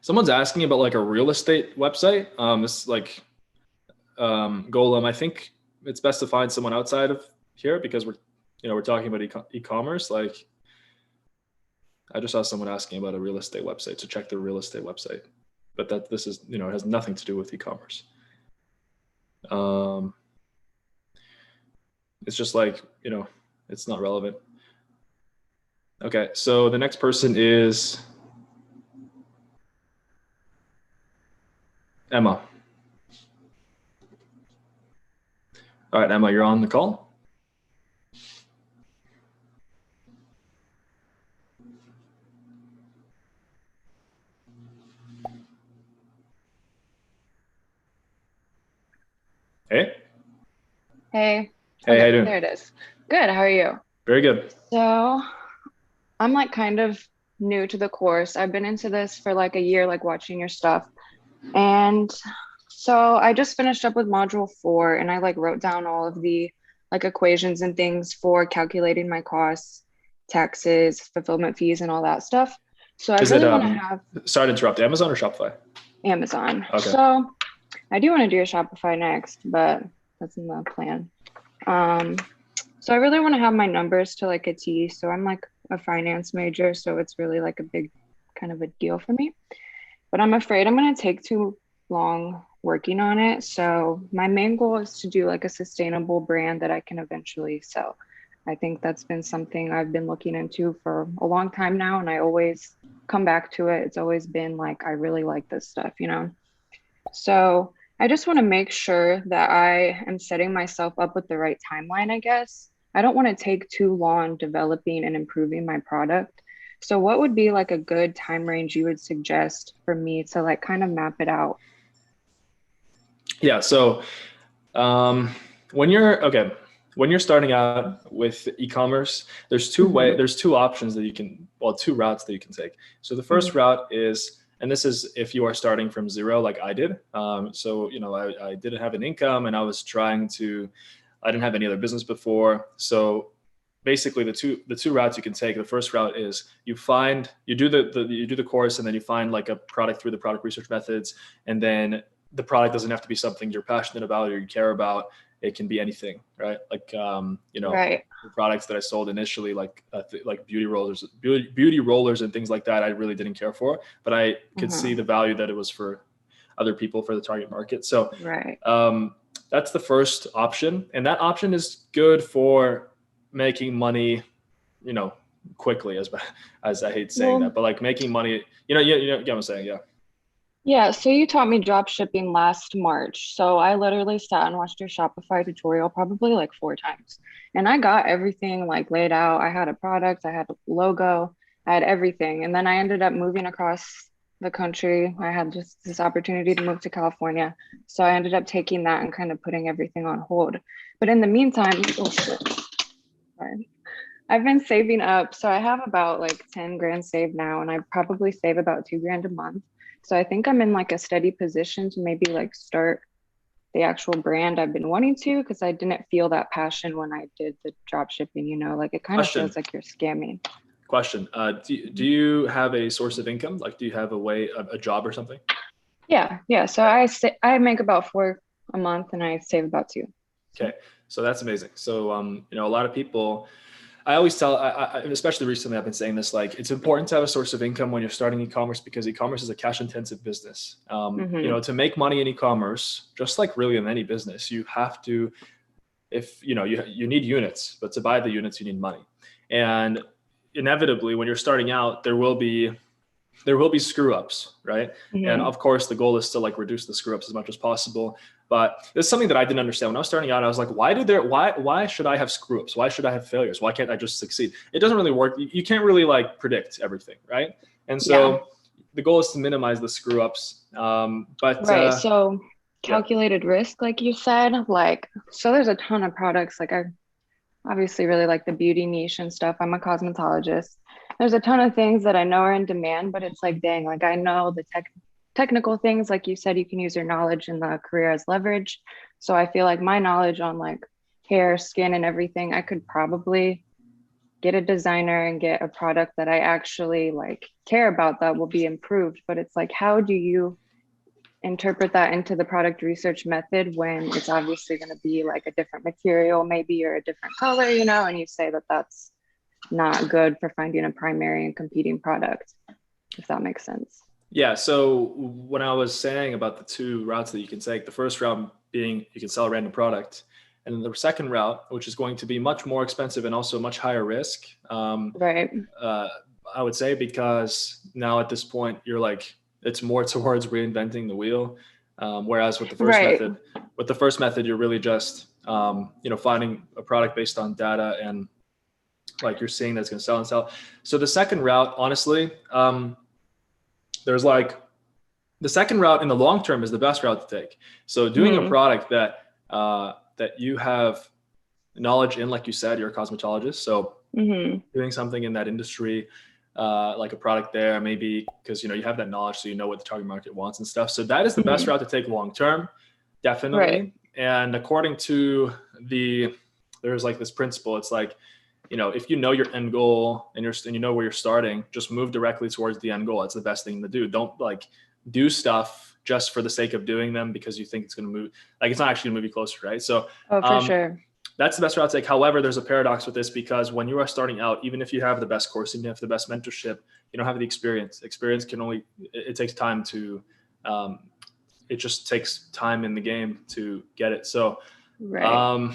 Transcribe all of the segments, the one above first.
Someone's asking about like a real estate website. It's like Golem. I think it's best to find someone outside of here because we're talking about e-commerce. Like I just saw someone asking about a real estate website to check the real estate website, but this is, it has nothing to do with e-commerce. It's just like, it's not relevant. Okay, so the next person is Emma. All right, Emma, you're on the call. Hey. Hey. Hey, Okay, how you doing? there it is. Good, how are you? Very good. So I'm like kind of new to the course. I've been into this for like a year, like watching your stuff. And so I just finished up with module 4 and I like wrote down all of the like equations and things for calculating my costs, taxes, fulfillment fees, and all that stuff. So I Is it, really want to have sorry to interrupt, Amazon or Shopify? Amazon. Okay. So I do want to do a Shopify next, but that's in the plan. So I really want to have my numbers to like a T. So I'm like a finance major, so it's really like a big kind of a deal for me. But I'm afraid I'm going to take too long working on it. So my main goal is to do like a sustainable brand that I can eventually sell. I think that's been something I've been looking into for a long time now, and I always come back to it. It's always been like, I really like this stuff, So I just want to make sure that I am setting myself up with the right timeline, I guess. I don't want to take too long developing and improving my product. So what would be like a good time range you would suggest for me to like kind of map it out? Yeah. So when you're starting out with e-commerce, there's Hmm. two options that two routes that you can take. So the first Hmm. route is, and this is if you are starting from zero, like I did. So, I didn't have an income and I didn't have any other business before. So basically the two routes you can take. The first route is you do the course, and then you find like a product through the product research methods, and then the product doesn't have to be something you're passionate about or you care about. It can be anything, right? Like, Right. the products that I sold initially, like beauty rollers and things like that, I really didn't care for, but I could see Hmm. the value that it was for other people, for the target market. So Right. that's the first option, and that option is good for making money, you know, quickly. As I hate saying that, Well, but like making money, you know what I'm saying, yeah. yeah, so you taught me drop shipping last March. So I literally sat and watched your Shopify tutorial probably like 4 times. And I got everything like laid out. I had a product, I had a logo, I had everything. And then I ended up moving across the country. I had just this opportunity to move to California. So I ended up taking that and kind of putting everything on hold. But in the meantime, oh shit, sorry. I've been saving up. So I have about like 10 grand saved now, and I probably save about 2 grand a month. So I think I'm in like a steady position to maybe like start the actual brand I've been wanting to, because I didn't feel that passion when I did the drop shipping, like it kind of Question. feels like you're scamming. Question. Do you have a source of income? Like, do you have a job or something? Yeah, yeah. So I make about 4 a month and I save about 2. So Okay, so that's amazing. So, a lot of people, I always tell, especially recently, I've been saying this, like, it's important to have a source of income when you're starting e-commerce, because e-commerce is a cash intensive business. mm-hmm. To make money in e-commerce, just like really in any business, you have to, if, you need units, but to buy the units, you need money. And inevitably, when you're starting out, there will be screw ups, right? And Mm-hmm. of course, the goal is to like reduce the screw ups as much as possible. But there's something that I didn't understand when I was starting out. I was like, why should I have screw ups? Why should I have failures? Why can't I just succeed? It doesn't really work. You can't really like predict everything, right? And Yeah. so the goal is to minimize the screw ups. But Right. So yeah, calculated risk, like you said, like, so there's a ton of products. Like I obviously really like the beauty niche and stuff. I'm a cosmetologist. There's a ton of things that I know are in demand, but it's like, dang, like I know the technical things. Like you said, you can use your knowledge in the career as leverage. So I feel like my knowledge on like hair, skin, and everything, I could probably get a designer and get a product that I actually like care about that will be improved. But it's like, how do you interpret that into the product research method when it's obviously going to be like a different material, maybe, or a different color, you know, and you say that that's not good for finding a primary and competing product, if that makes sense. Yeah. So when I was saying about the two routes that you can take, the first route being you can sell a random product, and then the second route, which is going to be much more expensive and also much higher risk. Right. Uh, I would say because now at this point you're like it's more towards reinventing the wheel, whereas Right. with the first method, you're really just finding a product based on data and like you're seeing that's going to sell and sell. So the second route, honestly, there's like the second route in the long term is the best route to take. So doing a product that you have knowledge in, like you said, you're a cosmetologist. So doing something in that industry, like a product there, maybe because you have that knowledge, so you know what the target market wants and stuff. So that is the best route to take long term, definitely. Right. And according to there's like this principle. It's like, if you know your end goal and you know where you're starting, just move directly towards the end goal. It's the best thing to do. Don't like do stuff just for the sake of doing them because you think it's going to move. Like it's not actually going to move you closer, right? So for sure. That's the best route to take. However, there's a paradox with this because when you are starting out, even if you have the best course, even if you have the best mentorship, you don't have the experience. Experience can only, it takes time to, it just takes time in the game to get it. So Right.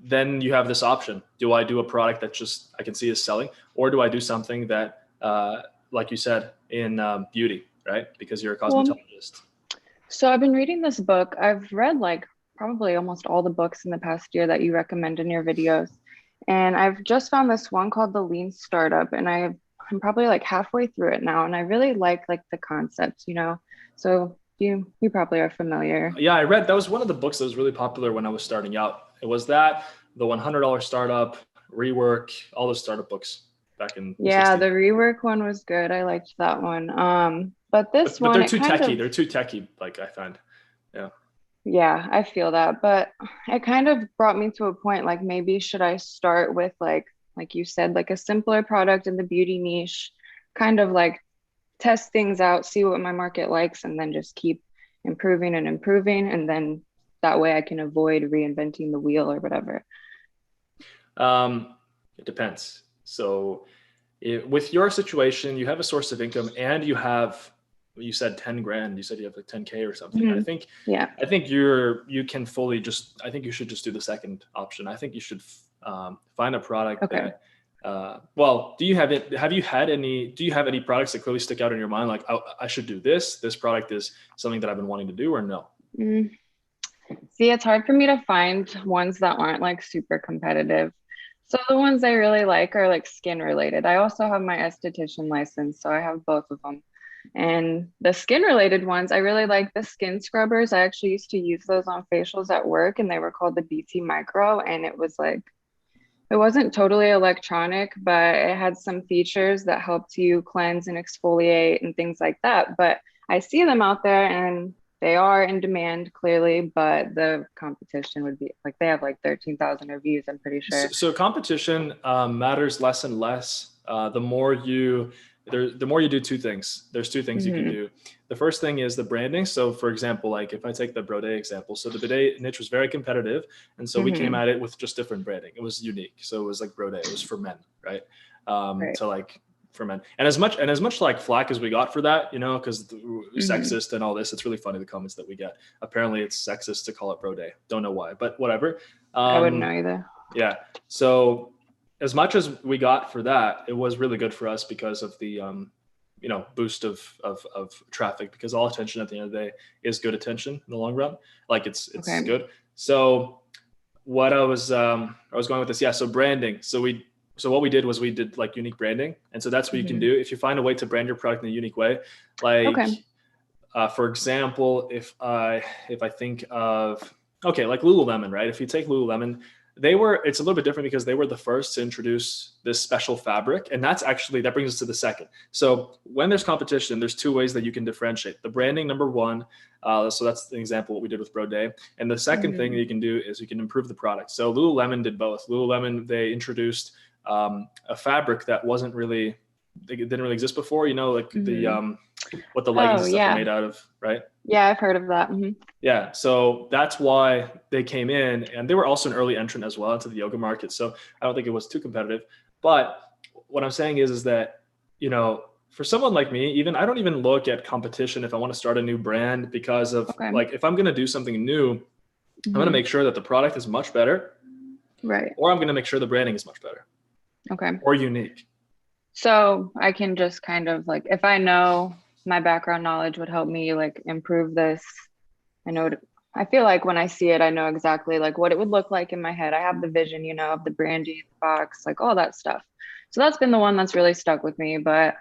then you have this option. Do I do a product that just I can see is selling, or do I do something that, like you said, in beauty, right? Because you're a cosmetologist. So I've been reading this book. I've read like probably almost all the books in the past year that you recommend in your videos. And I've just found this one called The Lean Startup, and I'm probably like halfway through it now. And I really like the concept, you know. So you probably are familiar. Yeah, I read that was one of the books that was really popular when I was starting out. It was that the $100 startup, rework, all those startup books back in the Yeah, 60s. the rework one was good. I liked that one. But this But one, they're it too kind techy. of, They're too techy. Like I find. Yeah. yeah, I feel that. But it kind of brought me to a point like maybe should I start with like you said, like a simpler product in the beauty niche, kind of like test things out, see what my market likes, and then just keep improving and improving. And then that way I can avoid reinventing the wheel or whatever. It depends. So with your situation, you have a source of income and you said 10 grand, you said you have like 10K or something. Yeah. I think you can fully I think you should just do the second option. I think you should find a product Okay. that, well, do you have any products that clearly stick out in your mind? Like, I should do this product is something that I've been wanting to do, or no? Mm. See, it's hard for me to find ones that aren't like super competitive. So the ones I really like are like skin related. I also have my esthetician license, so I have both of them. And the skin related ones, I really like the skin scrubbers. I actually used to use those on facials at work, and they were called the BT Micro. And it was like, it wasn't totally electronic, but it had some features that helped you cleanse and exfoliate and things like that. But I see them out there and they are in demand clearly, but the competition would be like they have like 13,000 reviews, I'm pretty sure. So competition matters less and less. The more you do two things. There's two things you can Mm-hmm. do. The first thing is the branding. So for example, like if I take the Broday example, so the bidet niche was very competitive. And so we came Mm-hmm. at it with just different branding. It was unique. So it was like Broday, it was for men, right? Right. To like for men. And as much like flack as we got for that, because Mm-hmm. sexist and all this, it's really funny the comments that we get. Apparently it's sexist to call it Broday. Don't know why, but whatever. I wouldn't know Um, either. yeah. So as much as we got for that, it was really good for us because of the boost of traffic, because all attention at the end of the day is good attention in the long run. Like it's Okay. good. So what I was going with this, yeah. So branding. So what we did was we did like unique branding, and so that's what you can Mm-hmm. do if you find a way to brand your product in a unique way. Like Okay. for example, if I think of, okay, like Lululemon, right? If you take Lululemon, it's a little bit different because they were the first to introduce this special fabric, and that brings us to the second. So when there's competition, there's two ways that you can differentiate the branding. Number one, so that's an example what we did with Broday, and the second thing that Mm-hmm. you can do is you can improve the product. So Lululemon did both. Lululemon, they introduced a fabric that wasn't really, it didn't really exist before, you know, like the what the leggings Oh, and stuff are yeah. made out of, right? Yeah, I've heard of that. Yeah, so that's why they came in, and they were also an early entrant as well into the yoga market. So I don't think it was too competitive. But what I'm saying is that, you know, for someone like me, even I don't even look at competition if I want to start a new brand, because of Okay. like, if I'm going to do something new, I'm going to make sure that the product is much better, Right. or I'm going to make sure the branding is much better Okay. or unique. So I can just kind of like, if I know my background knowledge would help me like improve this, I feel like when I see it, I know exactly like what it would look like in my head. I have the vision, you know, of the branding, the box, like all that stuff. So that's been the one that's really stuck with me. But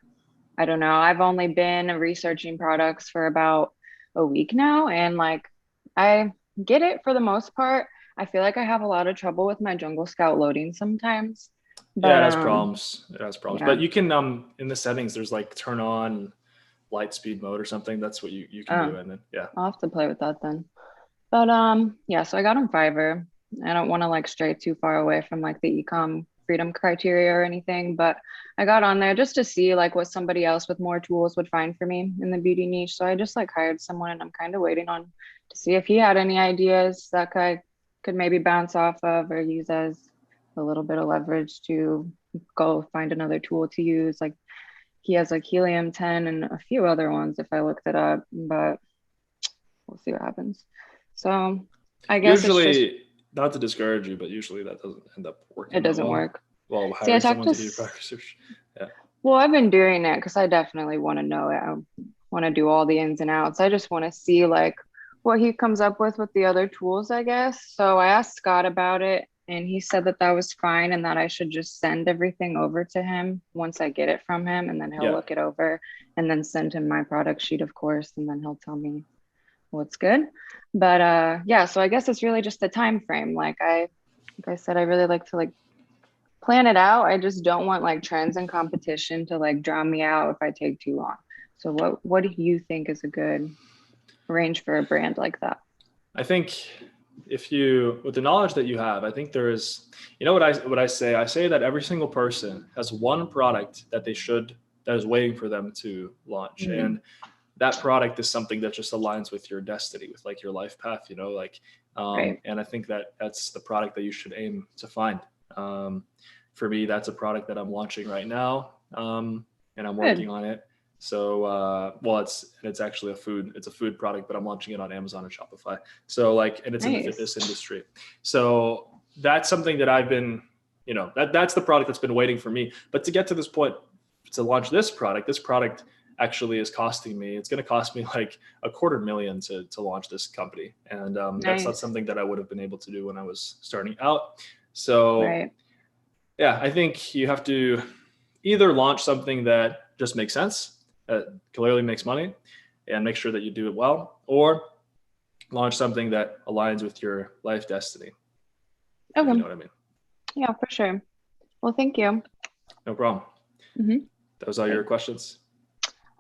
I don't know. I've only been researching products for about a week now. And like, I get it for the most part. I feel like I have a lot of trouble with my Jungle Scout loading sometimes. Yeah, But it has problems. It has problems. yeah. But you can in the settings, there's like turn on light speed mode or something. That's what you can do. And then I'll have to play with that then. But yeah, so I got on Fiverr. I don't want to like stray too far away from like the ecom freedom criteria or anything, but I got on there just to see like what somebody else with more tools would find for me in the beauty niche. So I just like hired someone, and I'm kind of waiting on to see if he had any ideas that I could maybe bounce off of or use as a little bit of leverage to go find another tool to use. Like he has like Helium 10 and a few other ones if I looked it up, but we'll see what happens. So I guess it's just, usually, not to discourage you, but usually that doesn't end up working it that doesn't well. work. Well, See, I hiring talked someone to, to do your product research. Yeah. well, I've been doing it because I definitely want to know it. I want to do all the ins and outs. I just want to see like what he comes up with the other tools, I guess. So I asked Scott about it, and he said that that was fine and that I should just send everything over to him once I get it from him, and then he'll look it over and then send him my product sheet, of course, and then he'll tell me what's good. But yeah, so I guess it's really just the time frame. Like I said, I really like to like plan it out. I just don't want like trends and competition to like drown me out if I take too long. So what do you think is a good range for a brand like that? I think if you, with the knowledge that you have, I think there is, you know what I say? I say that every single person has one product that that is waiting for them to launch. And that product is something that just aligns with your destiny, with like your life path, you know, like, Right. and I think that that's the product that you should aim to find. For me, that's a product that I'm launching right now. And I'm working on it. So, well, it's actually it's a food product, but I'm launching it on Amazon and Shopify. So like, and it's in the fitness industry. So that's something that I've been, you know, that's the product that's been waiting for me. But to get to this point, to launch this product actually is costing me, it's going to cost me like $250,000 to launch this company. And that's not something that I would have been able to do when I was starting out. So yeah, I think you have to either launch something that just makes sense, that clearly makes money, and make sure that you do it well, or launch something that aligns with your life destiny. Okay. You know what I mean? Yeah, for sure. Well, thank you. No problem. Those are your questions.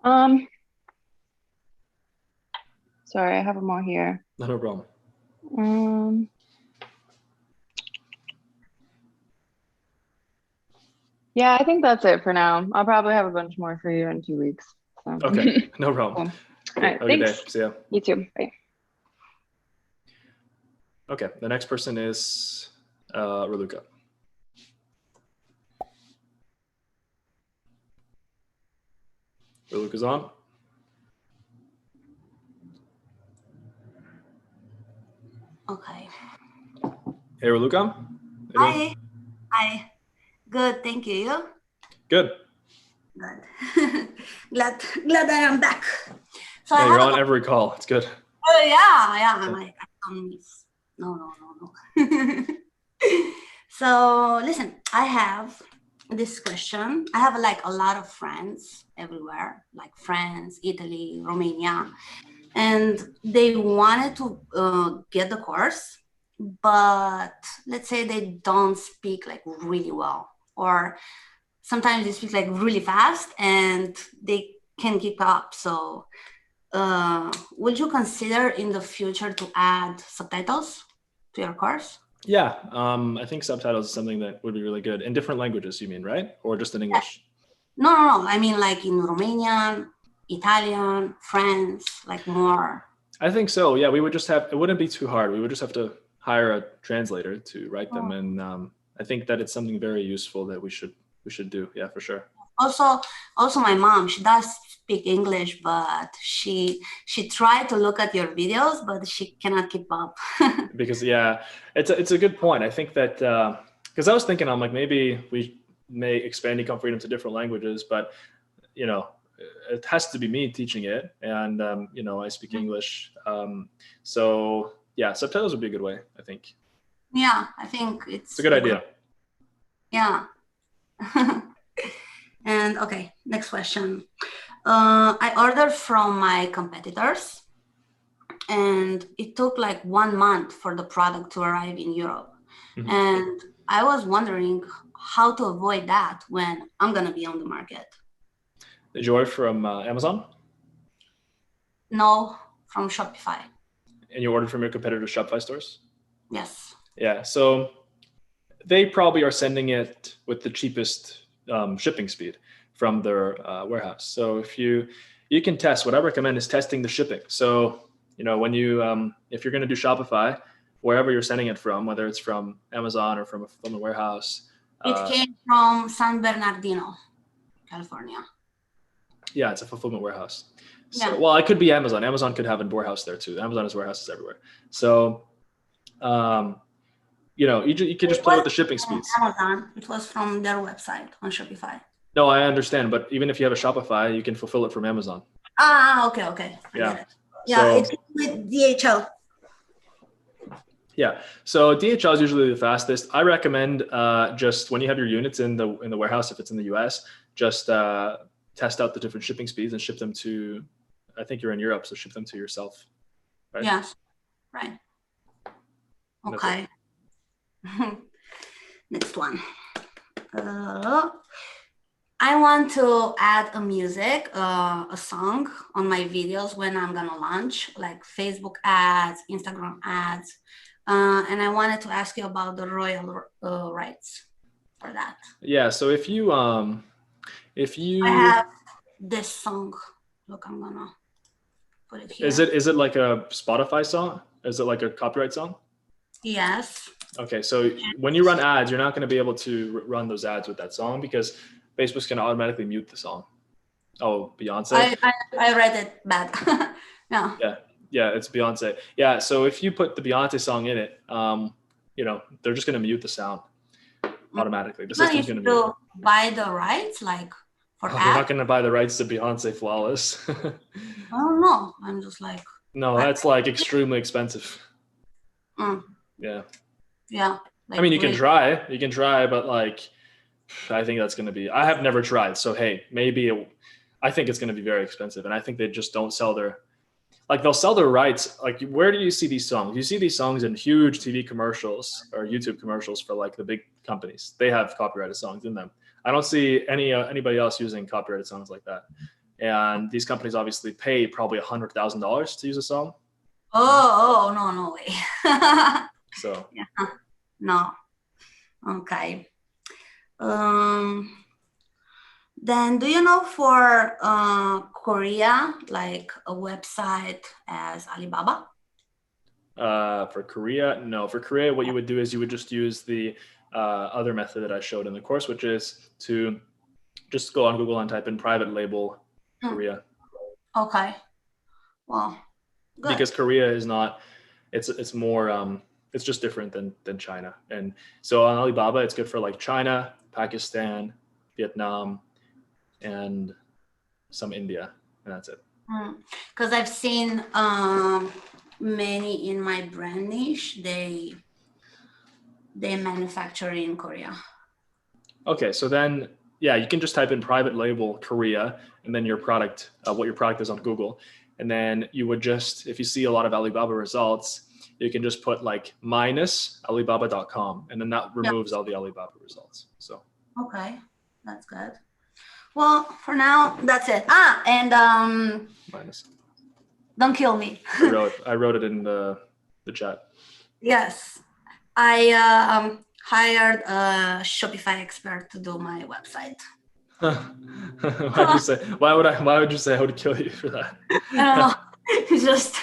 Sorry, I have more here. No problem. Yeah, I think that's it for now. I'll probably have a bunch more for you in 2 weeks. So. Okay, no problem. Cool. All right, have thanks. A good day. See ya. You too. Bye. Okay, the next person is Raluca. Raluca's on. Okay. Hey, Raluca. Hi. Good. Thank you. You? Good. Good. glad I am back. So yeah, you're on every call. It's good. Oh yeah. I'm like, I don't miss. No. So listen, I have this question. I have like a lot of friends everywhere, like France, Italy, Romania, and they wanted to get the course, but let's say they don't speak like really well, or sometimes they speak like really fast and they can't keep up. So would you consider in the future to add subtitles to your course? Yeah, I think subtitles is something that would be really good in different languages. You mean, right? Or just in English? No. I mean, like in Romanian, Italian, French, like more. I think so. Yeah, we would just have. It wouldn't be too hard. We would just have to hire a translator to write them, and I think that it's something very useful that we should do. Yeah, for sure. Also, my mom, she does speak English, but she tried to look at your videos, but she cannot keep up. Because yeah, it's a good point. I think that because I was thinking, I'm like, maybe we may expand Ecom Freedom to different languages, but you know, it has to be me teaching it, and I speak English, so yeah, subtitles would be a good way. I think Yeah, I think it's a good idea. Yeah. And okay, next question. I ordered from my competitors, and it took like 1 month for the product to arrive in Europe. Mhm. And I was wondering how to avoid that when I'm gonna be on the market. Did you order from Amazon? No, from Shopify. And you ordered from your competitor's Shopify stores? Yes. Yeah, so they probably are sending it with the cheapest shipping speed from their warehouse. So if you can test, what I recommend is testing the shipping. So when you if you're going to do Shopify, wherever you're sending it from, whether it's from Amazon or from a warehouse, it came from San Bernardino, California. Yeah, it's a fulfillment warehouse. So, Yeah. well, it could be Amazon. Amazon could have a warehouse there too. Amazon has warehouses everywhere. So, you could just play with the shipping speeds. Amazon. It was from their website on Shopify. No, I understand, but even if you have a Shopify, you can fulfill it from Amazon. Okay. I Yeah. get it. Yeah, it's with DHL. Yeah, so DHL is usually the fastest. I recommend just when you have your units in the warehouse, if it's in the US, just test out the different shipping speeds and ship them to. I think you're in Europe, so ship them to yourself. Right? Yes. Right. Okay. Next one. I want to add a music, a song on my videos when I'm gonna launch, like Facebook ads, Instagram ads. And I wanted to ask you about the royal rights for that. Yeah, so if you I have this song. Look, I'm gonna put it here. Is it like a Spotify song? Is it like a copyright song? Yes. Okay, so when you run ads, you're not going to be able to run those ads with that song because Facebook's going to automatically mute the song. Oh, Beyonce? I read it bad. Yeah, it's Beyonce. Yeah, so if you put the Beyonce song in it, they're just going to mute the sound automatically. The system's going to mute. Buy the rights, like for ads? You're not going to buy the rights to Beyonce Flawless. I don't know. I'm just like. No, that's like extremely expensive. Yeah. Yeah. Like, I mean, you can try, but like, I think that's going to be, I have never tried. So, hey, I think it's going to be very expensive. And I think they just don't sell they'll sell their rights. Like, where do you see these songs? You see these songs in huge TV commercials or YouTube commercials for like the big companies. They have copyrighted songs in them. I don't see anybody else using copyrighted songs like that. And these companies obviously pay probably $100,000 to use a song. Oh, no way. So. Yeah. No. Okay. Then do you know for Korea, like a website as Alibaba? For Korea, no. For Korea, what you would do is you would just use the other method that I showed in the course, which is to just go on Google and type in private label Korea. Okay. Well, good. Because Korea is not, it's more, it's just different than China. And so on Alibaba, it's good for like China, Pakistan, Vietnam, and some India, and that's it. Because I've seen many in my brand niche, they manufacture in Korea. Okay, so then, yeah, you can just type in private label Korea and then your product, what your product is on Google. And then you would just, if you see a lot of Alibaba results, you can just put like minus Alibaba.com, and then that removes all the Alibaba results. So. Okay, that's good. Well, for now, that's it. And minus. Don't kill me. I wrote it in the chat. Yes. I hired a Shopify expert to do my website. Why'd you say? Why would you say I would kill you for that? I don't know. It's just,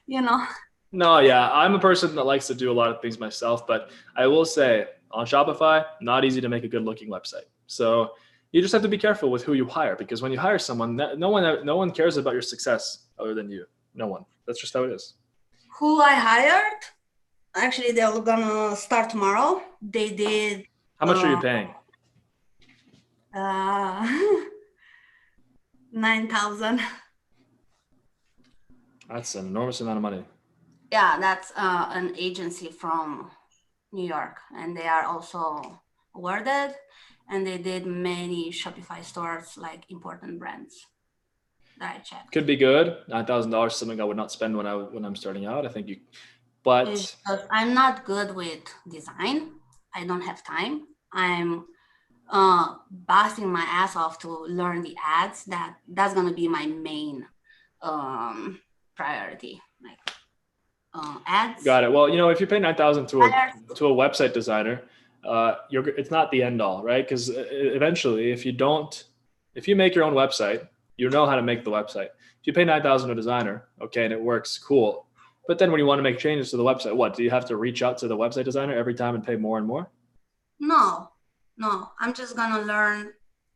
you know. No, yeah, I'm a person that likes to do a lot of things myself, but I will say on Shopify, not easy to make a good looking website. So you just have to be careful with who you hire, because when you hire someone, no one cares about your success other than you. No one. That's just how it is. Who I hired? Actually, they're gonna start tomorrow. They did. How much are you paying? 9,000. That's an enormous amount of money. Yeah, that's an agency from New York, and they are also awarded, and they did many Shopify stores, like important brands that I checked. Could be good. $9,000 is something I would not spend when I'm starting out. I think but I'm not good with design. I don't have time. I'm busting my ass off to learn the ads. That's gonna be my main priority. Like ads. Got it. Well, if you pay $9,000 to a website designer, it's not the end all, right? Because eventually, if you make your own website, you know how to make the website. If you pay $9,000 to a designer, okay, and it works, cool. But then when you want to make changes to the website, what do you have to reach out to the website designer every time and pay more and more? No. I'm just gonna learn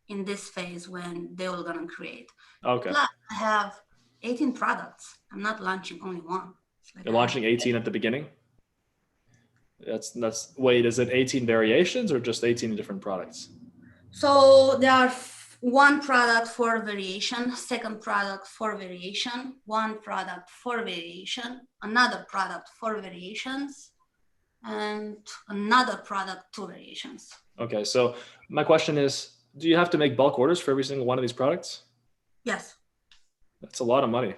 in this phase when they will gonna create. Okay. Plus, I have 18 products. I'm not launching only one. You're launching 18 at the beginning? Wait, is it 18 variations or just 18 different products? So there are one product for variation, second product for variation, one product for variation, another product for variations, and another product, 2 variations. Okay, so my question is, do you have to make bulk orders for every single one of these products? Yes. That's a lot of money.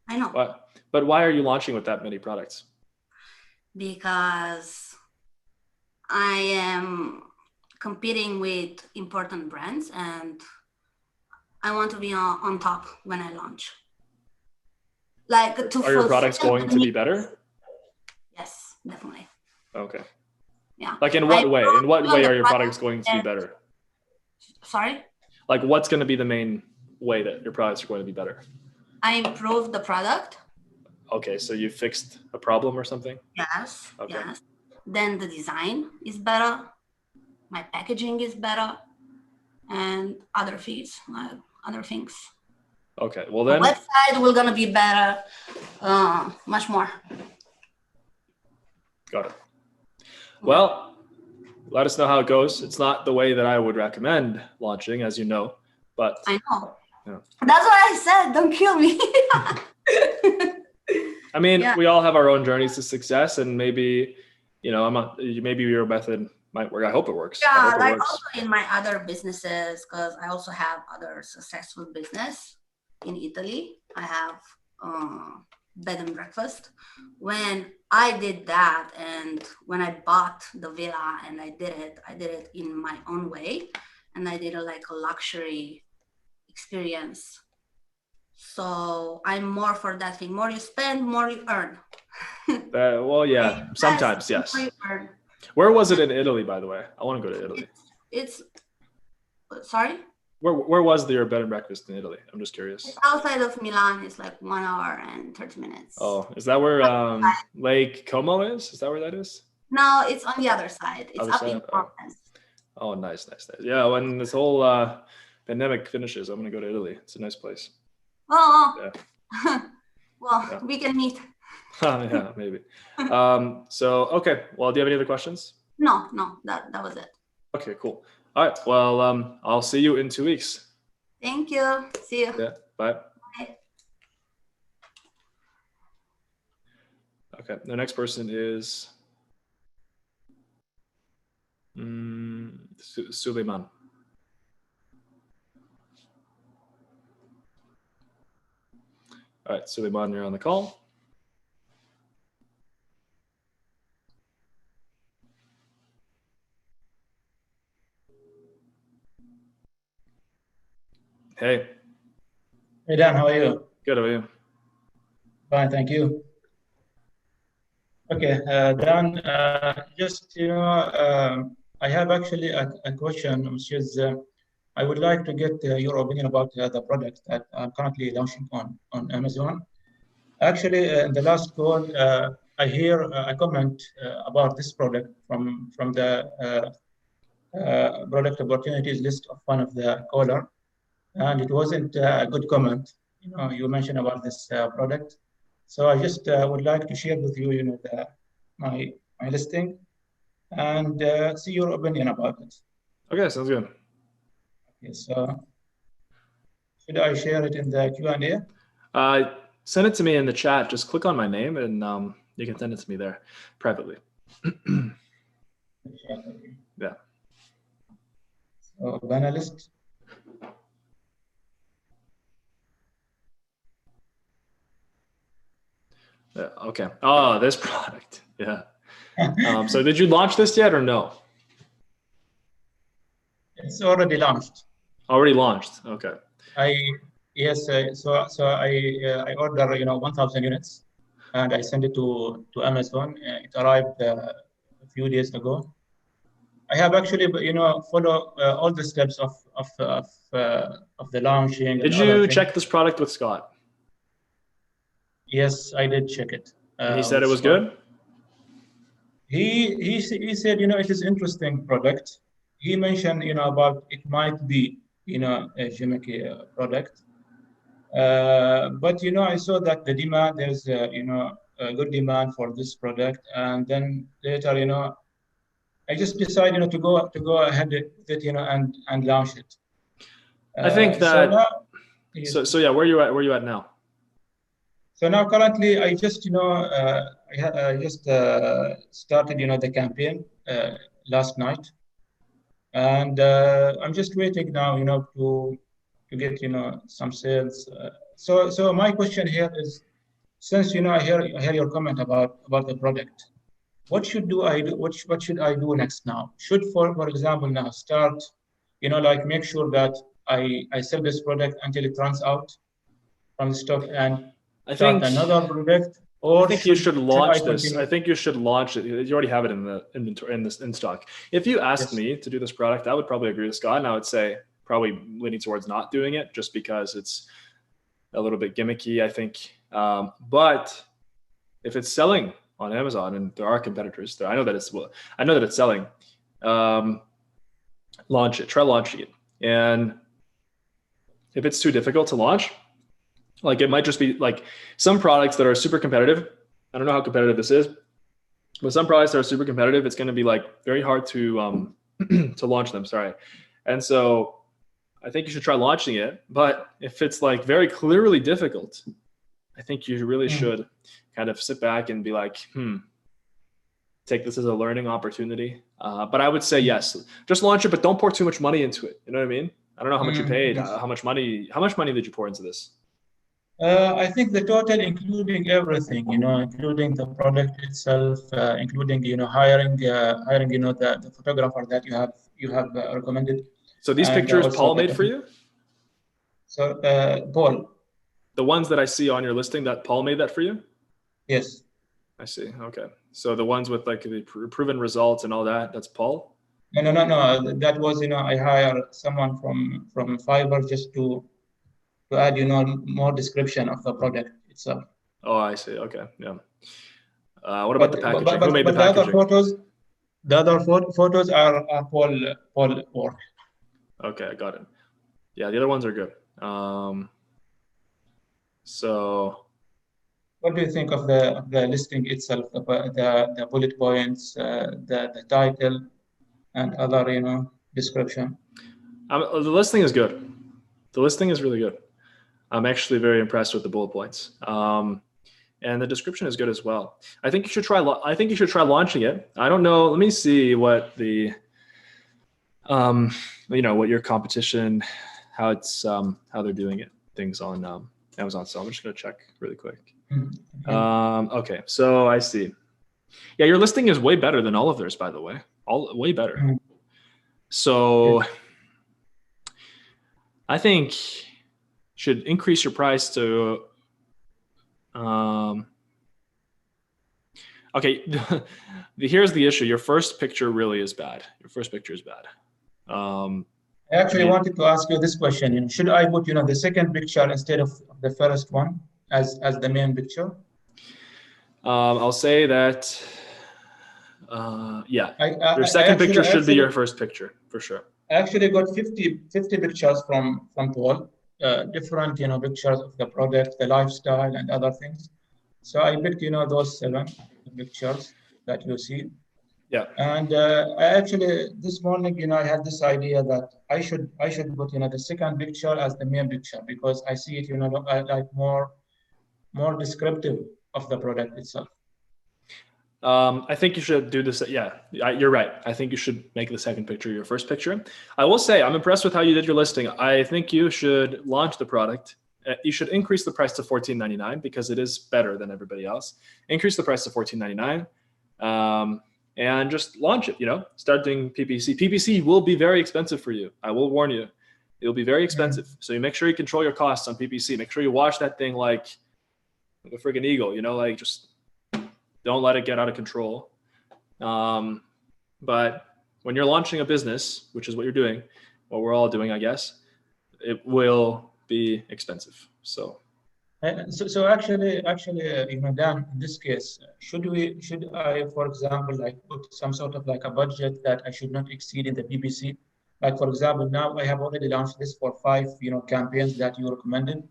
I know. But why are you launching with that many products? Because I am competing with important brands and I want to be on top when I launch. Are your products going to be better? Yes, definitely. Okay. Yeah. Like in what way? In what way are your products going to be better? Sorry? Like what's going to be the main way that your products are going to be better? I improved the product. Okay, so you fixed a problem or something? Yes. Okay. Yes. Then the design is better. My packaging is better, and other things. Okay. Well then, the website will gonna be better. Much more. Got it. Well, let us know how it goes. It's not the way that I would recommend launching, as you know, but I know. Yeah. That's what I said. Don't kill me. I mean, we all have our own journeys to success, and maybe, maybe your method might work. I hope it works. Yeah, like also in my other businesses, because I also have other successful business in Italy. I have bed and breakfast. When I did that, and when I bought the villa, and I did it in my own way, and I did it like a luxury experience. So I'm more for that thing. More you spend, more you earn. Well, yeah, sometimes, yes. Where was it in Italy, by the way? I want to go to Italy. It's sorry? Where was your bed and breakfast in Italy? I'm just curious. It's outside of Milan. It's like 1 hour and 30 minutes. Oh, is that where Lake Como is? Is that where that is? No, it's on the other side. It's up in Florence. Oh, nice. Yeah, when this whole pandemic finishes, I'm going to go to Italy. It's a nice place. Oh, yeah. Well, we can meet. Yeah, maybe. So, okay. Well, do you have any other questions? No, that was it. Okay, cool. All right. Well, I'll see you in 2 weeks. Thank you. See you. Yeah. Bye. Bye. Okay. The next person is Suleiman. All right, Suleiman, you're on the call. Hey. Hey, Dan, how are you? Good, how are you? Fine, thank you. Okay, Dan, just, I have actually a question, which is, I would like to get your opinion about the product that I'm currently launching on Amazon. Actually, in the last call, I hear a comment about this product from the product opportunities list of one of the caller, and it wasn't a good comment. You mentioned about this product, so I just would like to share with you, my listing and see your opinion about it. Okay, sounds good. Okay, so should I share it in the Q&A? Send it to me in the chat. Just click on my name and you can send it to me there privately. Yeah. So panelist. Yeah, okay. Oh, this product. Yeah. So did you launch this yet or no? It's already launched. Already launched. Okay. Yes. So I order 1,000 units, and I sent it to Amazon. It arrived a few days ago. I have actually follow all the steps of the launching. Did and other you things. check this product with Scott? Yes, I did check it. And he said it was good? He said, it is interesting product. He mentioned, about it might be, a gimmicky product. But, I saw that the demand, there's, a good demand for this product. And then later, I just decided, to go ahead with it, and launch it. I think that, so now, yes. so yeah, where are you at now? So now currently I just, I just started, the campaign last night. And I'm just waiting now, to get, some sales. So my question here is, since, I hear your comment about the product, what should I do? What should I do next now? Should, for example, now start, like make sure that I sell this product until it runs out from the stock and start another product, or I think you should launch this. Continue? I think you should launch it. You already have it in the inventory in stock. If you asked me to do this product, I would probably agree with Scott, and I would say probably leaning towards not doing it just because it's a little bit gimmicky, I think. But if it's selling on Amazon and there are competitors there, I know that it's selling. Launch it. Try launching it. And if it's too difficult to launch, like it might just be like some products that are super competitive. I don't know how competitive this is, but some products that are super competitive, it's going to be like very hard to to launch them. Sorry. And so I think you should try launching it. But if it's like very clearly difficult, I think you really should kind of sit back and be like, take this as a learning opportunity. But I would say yes, just launch it, but don't pour too much money into it. You know what I mean? I don't know how much you paid. Yes. How much money did you pour into this? I think the total, including everything, including the product itself, including, hiring, the photographer that you have recommended. So these pictures Paul made for you? So Paul. The ones that I see on your listing, that Paul made that for you? Yes. I see. Okay. So the ones with like the proven results and all that, that's Paul? No. That was, I hired someone from Fiverr just to add, more description of the product itself. Oh, I see. Okay. Yeah. What about the packaging? Who made the packaging? The other photos are Paul work. Okay, I got it. Yeah, the other ones are good. So what do you think of the listing itself, the bullet points, the title, and other, description? The listing is good. The listing is really good. I'm actually very impressed with the bullet points. And the description is good as well. I think you should try launching it. I don't know. Let me see what the, what your competition, how they're doing it, things on Amazon. So I'm just going to check really quick. Okay. So I see. Yeah. Your listing is way better than all of theirs, by the way, way better. So I think should increase your price to, okay, Okay, here's the issue. Your first picture really is bad. Your first picture is bad. I actually wanted to ask you this question. Should I put, the second picture instead of the first one as the main picture? I'll say that, yeah, your second picture should be your first picture for sure. I actually got 50 pictures from Paul, different, pictures of the product, the lifestyle, and other things. So I picked, those 7 pictures that you see. Yeah. And I actually this morning, I had this idea that I should put, the second picture as the main picture, because I see it, like more descriptive of the product itself. I think you should do this. Yeah, you're right. I think you should make the second picture your first picture. I will say I'm impressed with how you did your listing. I think you should launch the product. You should increase the price to $14.99 because it is better than everybody else. Increase the price to $14.99 and just launch it. Start doing PPC. PPC will be very expensive for you. I will warn you. It'll be very expensive. So you make sure you control your costs on PPC. Make sure you watch that thing like a freaking eagle. Like just don't let it get out of control. But when you're launching a business, which is what you're doing, what we're all doing, I guess, it will be expensive. So actually, Dan, in this case, should I, for example, like put some sort of like a budget that I should not exceed in the PPC? Like, for example, now I have already launched this for 5, campaigns that you recommended,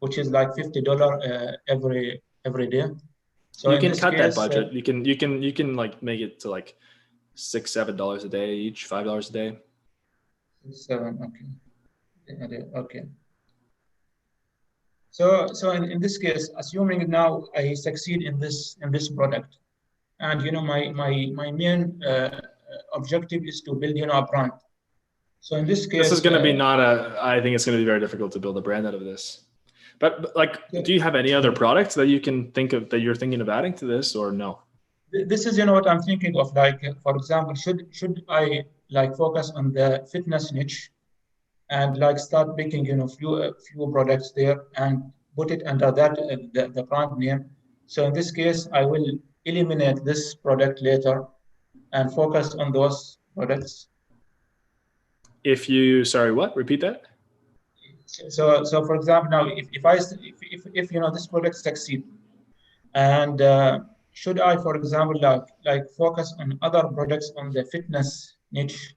which is like $50 every day. So you can cut that budget. You can like make it to like $6-7 a day each, $5 a day. 7, okay. So in this case, assuming now I succeed in this product, and my main objective is to build a brand. So in this case, this is going to be I think it's going to be very difficult to build a brand out of this. But like, do you have any other products that you can think of that you're thinking of adding to this, or no? This is what I'm thinking of. Like, for example, should I like focus on the fitness niche and like start picking few products there and put it under that the brand name. So in this case, I will eliminate this product later and focus on those products. Sorry, what? Repeat that. So for example, now if this product succeed, and should I, for example, like focus on other products on the fitness niche,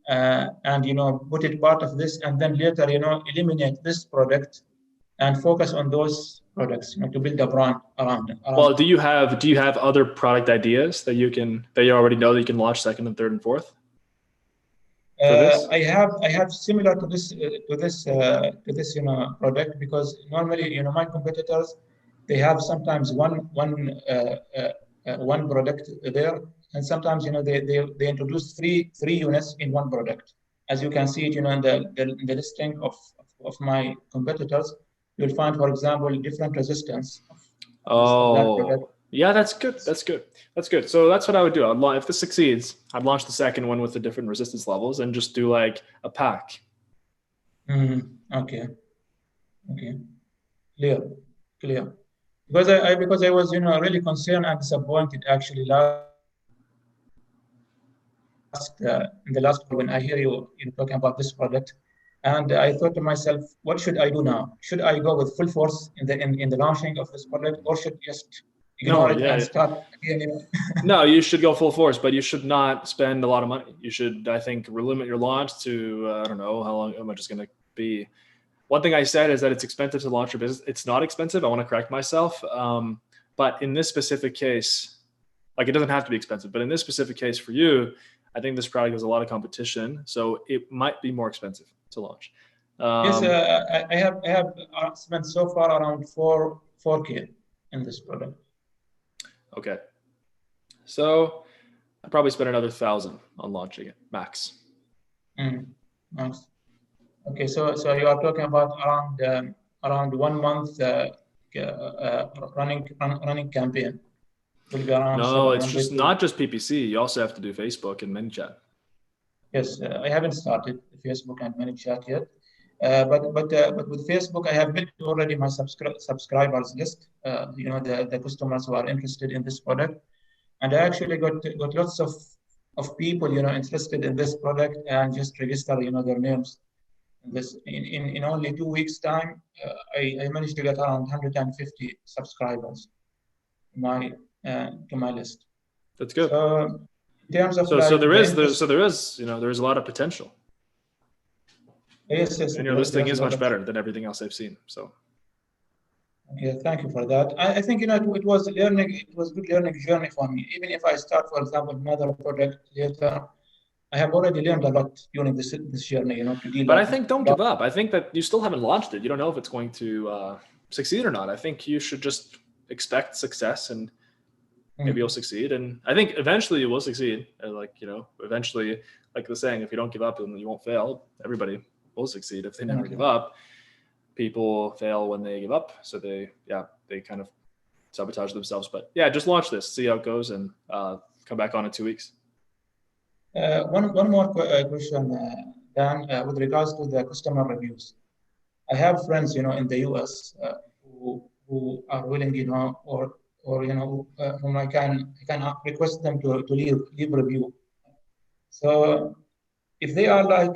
and put it part of this, and then later eliminate this product and focus on those products to build a brand around. Well, do you have other product ideas that you already know that you can launch second and third and fourth? I have similar to this product, because normally my competitors, they have sometimes one product there, and sometimes they introduce three units in one product. As you can see it in the listing of my competitors, you'll find, for example, different resistance. Yeah, that's good. So that's what I would do. If this succeeds, I'd launch the second one with the different resistance levels and just do like a pack. Okay. Clear. Because I was really concerned and disappointed actually in the last call when I hear you talking about this product, and I thought to myself, what should I do now? Should I go with full force in the launching of this product, or should just ignore it and start again? No, you should go full force, but you should not spend a lot of money. You should, I think, limit your launch to I don't know how much it's going to be. One thing I said is that it's expensive to launch your business. It's not expensive. I want to correct myself. But in this specific case, like, it doesn't have to be expensive, but in this specific case for you, I think this product has a lot of competition, so it might be more expensive to launch. Yes, I have spent so far around 4K in this product. Okay, so I probably spent another 1,000 on launching it max. Nice. Okay, so you are talking about around 1 month running campaign. Will be around. No, it's just not just PPC. You also have to do Facebook and ManyChat. Yes, I haven't started Facebook and ManyChat yet. But with Facebook, I have built already my subscribers list. The customers who are interested in this product, and I actually got lots of people interested in this product and just register their names. This in only 2 weeks time, I managed to get around 150 subscribers to my list. That's good. So in terms of so there is there's a lot of potential. Yes, and your listing is much better than everything else I've seen. So okay, thank you for that. I think it was learning. It was a good learning journey for me. Even if I start, for example, another project later, I have already learned a lot during this journey. To deal. But I think don't give up. I think that you still haven't launched it. You don't know if it's going to succeed or not. I think you should just expect success, and maybe you'll succeed. And I think eventually you will succeed. Eventually, like the saying, if you don't give up, then you won't fail. Everybody will succeed if they never give up. People fail when they give up, so they kind of sabotage themselves. But yeah, just launch this, see how it goes, and come back on in 2 weeks. One more question, Dan, with regards to the customer reviews. I have friends, in the US who are willing, or whom I can request them to leave review. So if they are like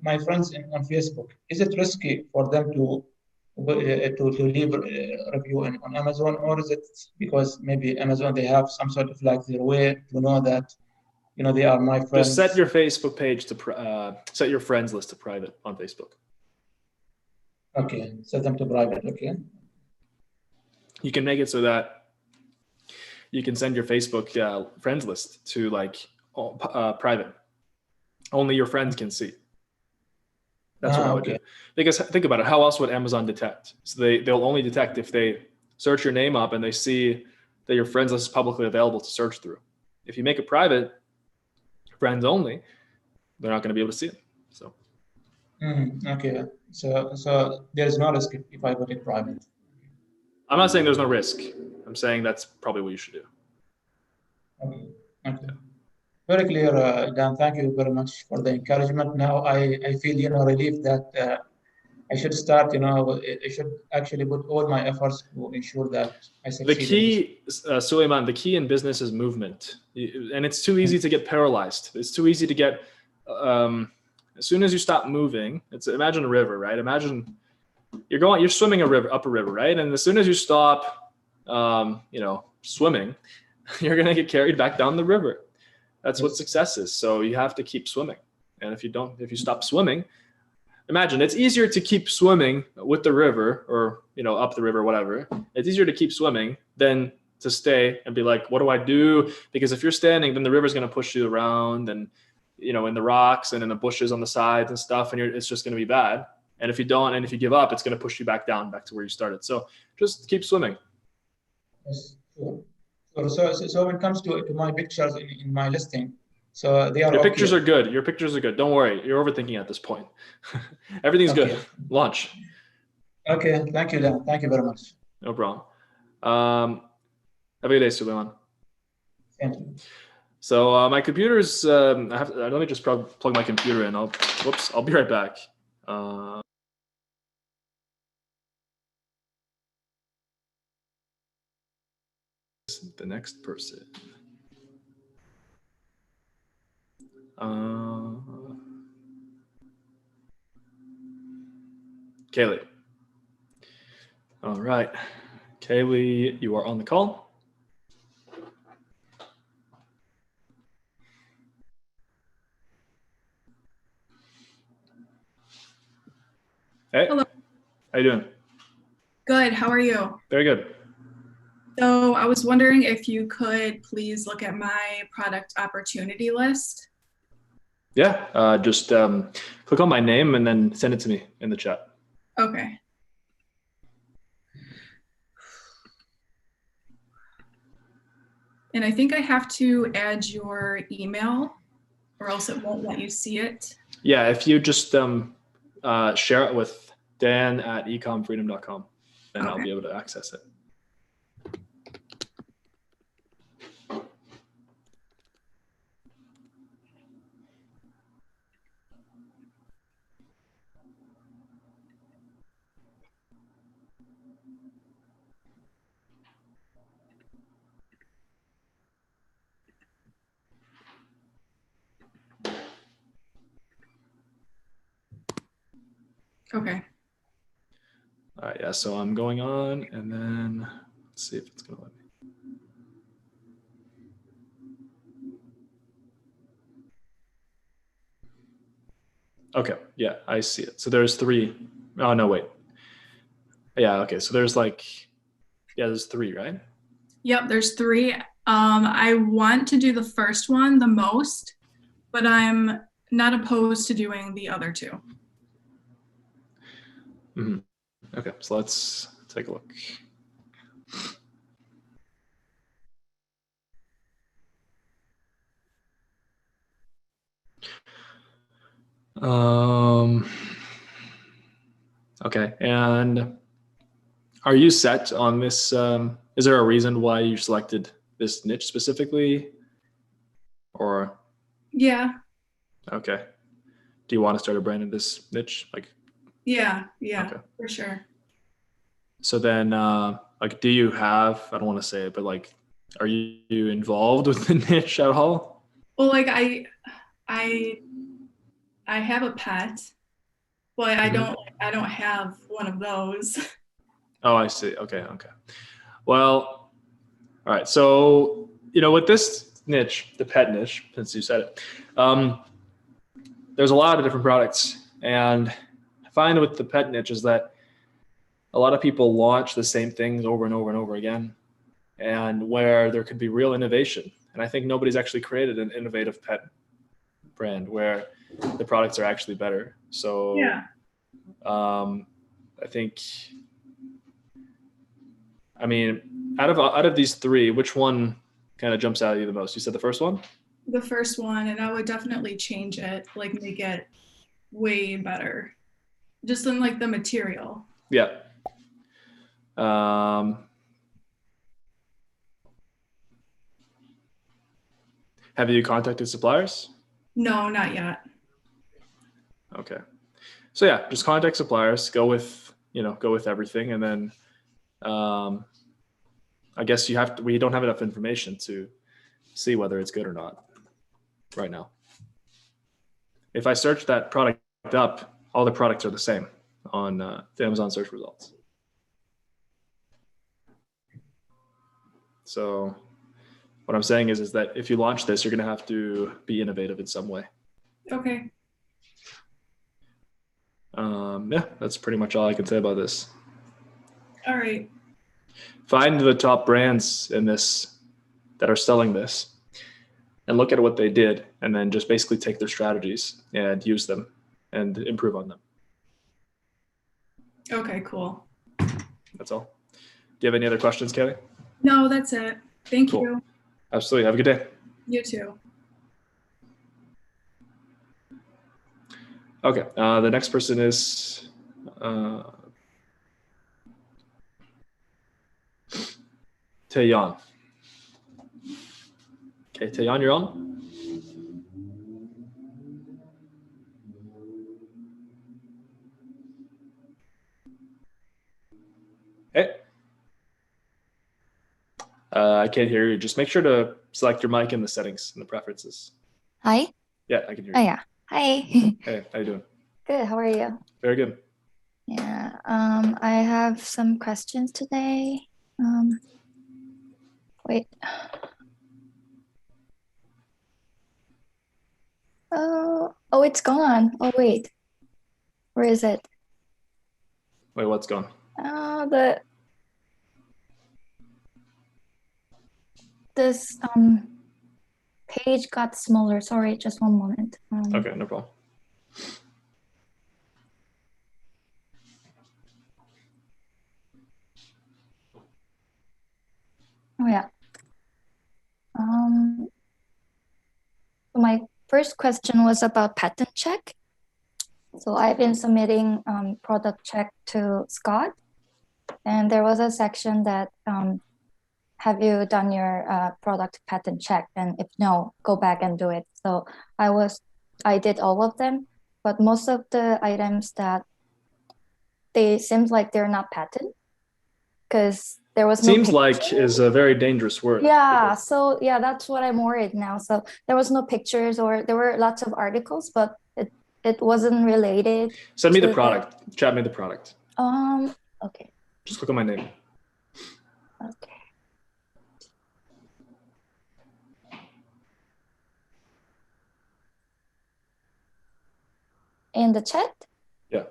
my friends on Facebook, is it risky for them to leave a review on Amazon, or is it because maybe Amazon, they have some sort of like their way to know that they are my friends? Just set your Facebook page to set your friends list to private on Facebook. Okay, set them to private. Okay. You can make it so that you can send your Facebook friends list to private. Only your friends can see. That's what I would do. Because think about it, how else would Amazon detect? So they'll only detect if they search your name up and they see that your friends list is publicly available to search through. If you make it private, friends only, they're not going to be able to see it. So. Okay. So there's no risk if I put it private. I'm not saying there's no risk. I'm saying that's probably what you should do. Okay. Yeah. Very clear, Dan. Thank you very much for the encouragement. Now I feel relieved that I should start. I should actually put all my efforts to ensure that I succeed. The key, Suleiman, the key in business is movement, and it's too easy to get paralyzed. It's too easy to get. As soon as you stop moving, imagine a river, right? Imagine you're swimming up a river, right? And as soon as you stop, swimming, you're gonna get carried back down the river. That's what success is. So you have to keep swimming. And if you stop swimming, imagine it's easier to keep swimming with the river or, up the river, whatever. It's easier to keep swimming than to stay and be like, what do I do? Because if you're standing, then the river's going to push you around and, in the rocks and in the bushes on the sides and stuff. And it's just going to be bad. And if you don't, and if you give up, it's going to push you back down, back to where you started. So just keep swimming. Yes, sure. So when it comes to my pictures in my listing, so they are Your pictures are good. Your pictures are good. Don't worry. You're overthinking at this point. Everything's good. Launch. Okay. Thank you, Dan. Thank you very much. No problem. Have a good day, Suleiman. Thank you. So my computer's. Let me just plug my computer in. I'll be right back. The next person. Kaylee. All right. Kaylee, you are on the call. Hey. Hello. How you doing? Good. How are you? Very good. So I was wondering if you could please look at my product opportunity list. Yeah. Just click on my name and then send it to me in the chat. Okay. And I think I have to add your email or else it won't let you see it. Yeah. If you just share it with dan@ecomfreedom.com, then okay. I'll be able to access it. Okay. All right, yeah, so I'm going on, and then let's see if it's gonna let me. Okay, yeah, I see it. So there's 3. Oh, no, wait. Yeah, okay, so there's there's 3, right? Yep, there's 3. I want to do the first one the most, but I'm not opposed to doing the other 2. Mm-hmm. Okay, so let's take a look. Okay, and are you set on this? Is there a reason why you selected this niche specifically? Or, Yeah. okay. Do you want to start a brand in this niche? Yeah, Okay. for sure. So then, do you have, I don't want to say it, but are you involved with the niche at all? Well, I have a pet, but I don't have one of those. Oh, I see. Okay. Well, all right. So, with this niche, the pet niche, since you said it, there's a lot of different products. And I find with the pet niche is that a lot of people launch the same things over and over and over again, and where there could be real innovation. And I think nobody's actually created an innovative pet brand where the products are actually better. So Yeah. I think, out of these 3, which one kind of jumps out at you the most? You said the first one? The first one, and I would definitely change it, make it way better. Just in the material. Yeah. Have you contacted suppliers? No, not yet. Okay. So yeah, just contact suppliers, go with everything. And then, I guess we don't have enough information to see whether it's good or not right now. If I search that product up, all the products are the same on the Amazon search results. So what I'm saying is that if you launch this, you're going to have to be innovative in some way. Okay. Yeah, that's pretty much all I can say about this. All right. Find the top brands in this that are selling this and look at what they did, and then just basically take their strategies and use them and improve on them. Okay, cool. That's all. Do you have any other questions, Kelly? No, that's it. Thank you. Absolutely. Have a good day. You too. Okay. The next person is Taeyeon. Okay, Taeyeon, you're on. Hey. I can't hear you. Just make sure to select your mic in the settings and the preferences. Hi. Yeah, I can hear Oh you. yeah. Hi. Hey, how you doing? Good. How are you? Very good. Yeah. I have some questions today. Wait. Oh, it's gone. Oh, wait. Where is it? Wait, what's gone? This page got smaller. Sorry, just one moment. Okay, no problem. Oh yeah. My first question was about patent check. So I've been submitting product check to Scott, and there was a section that have you done your product patent check? And if no, go back and do it. So I did all of them, but most of the items that they seemed like they're not patent because there was no Seems picture. like is a very dangerous word. Yeah, so yeah, that's what I'm worried now. So there was no pictures, or there were lots of articles, but it wasn't related. Send me the to product. Chat me the product. Okay. Just click on my name. Okay. In the chat? Yeah.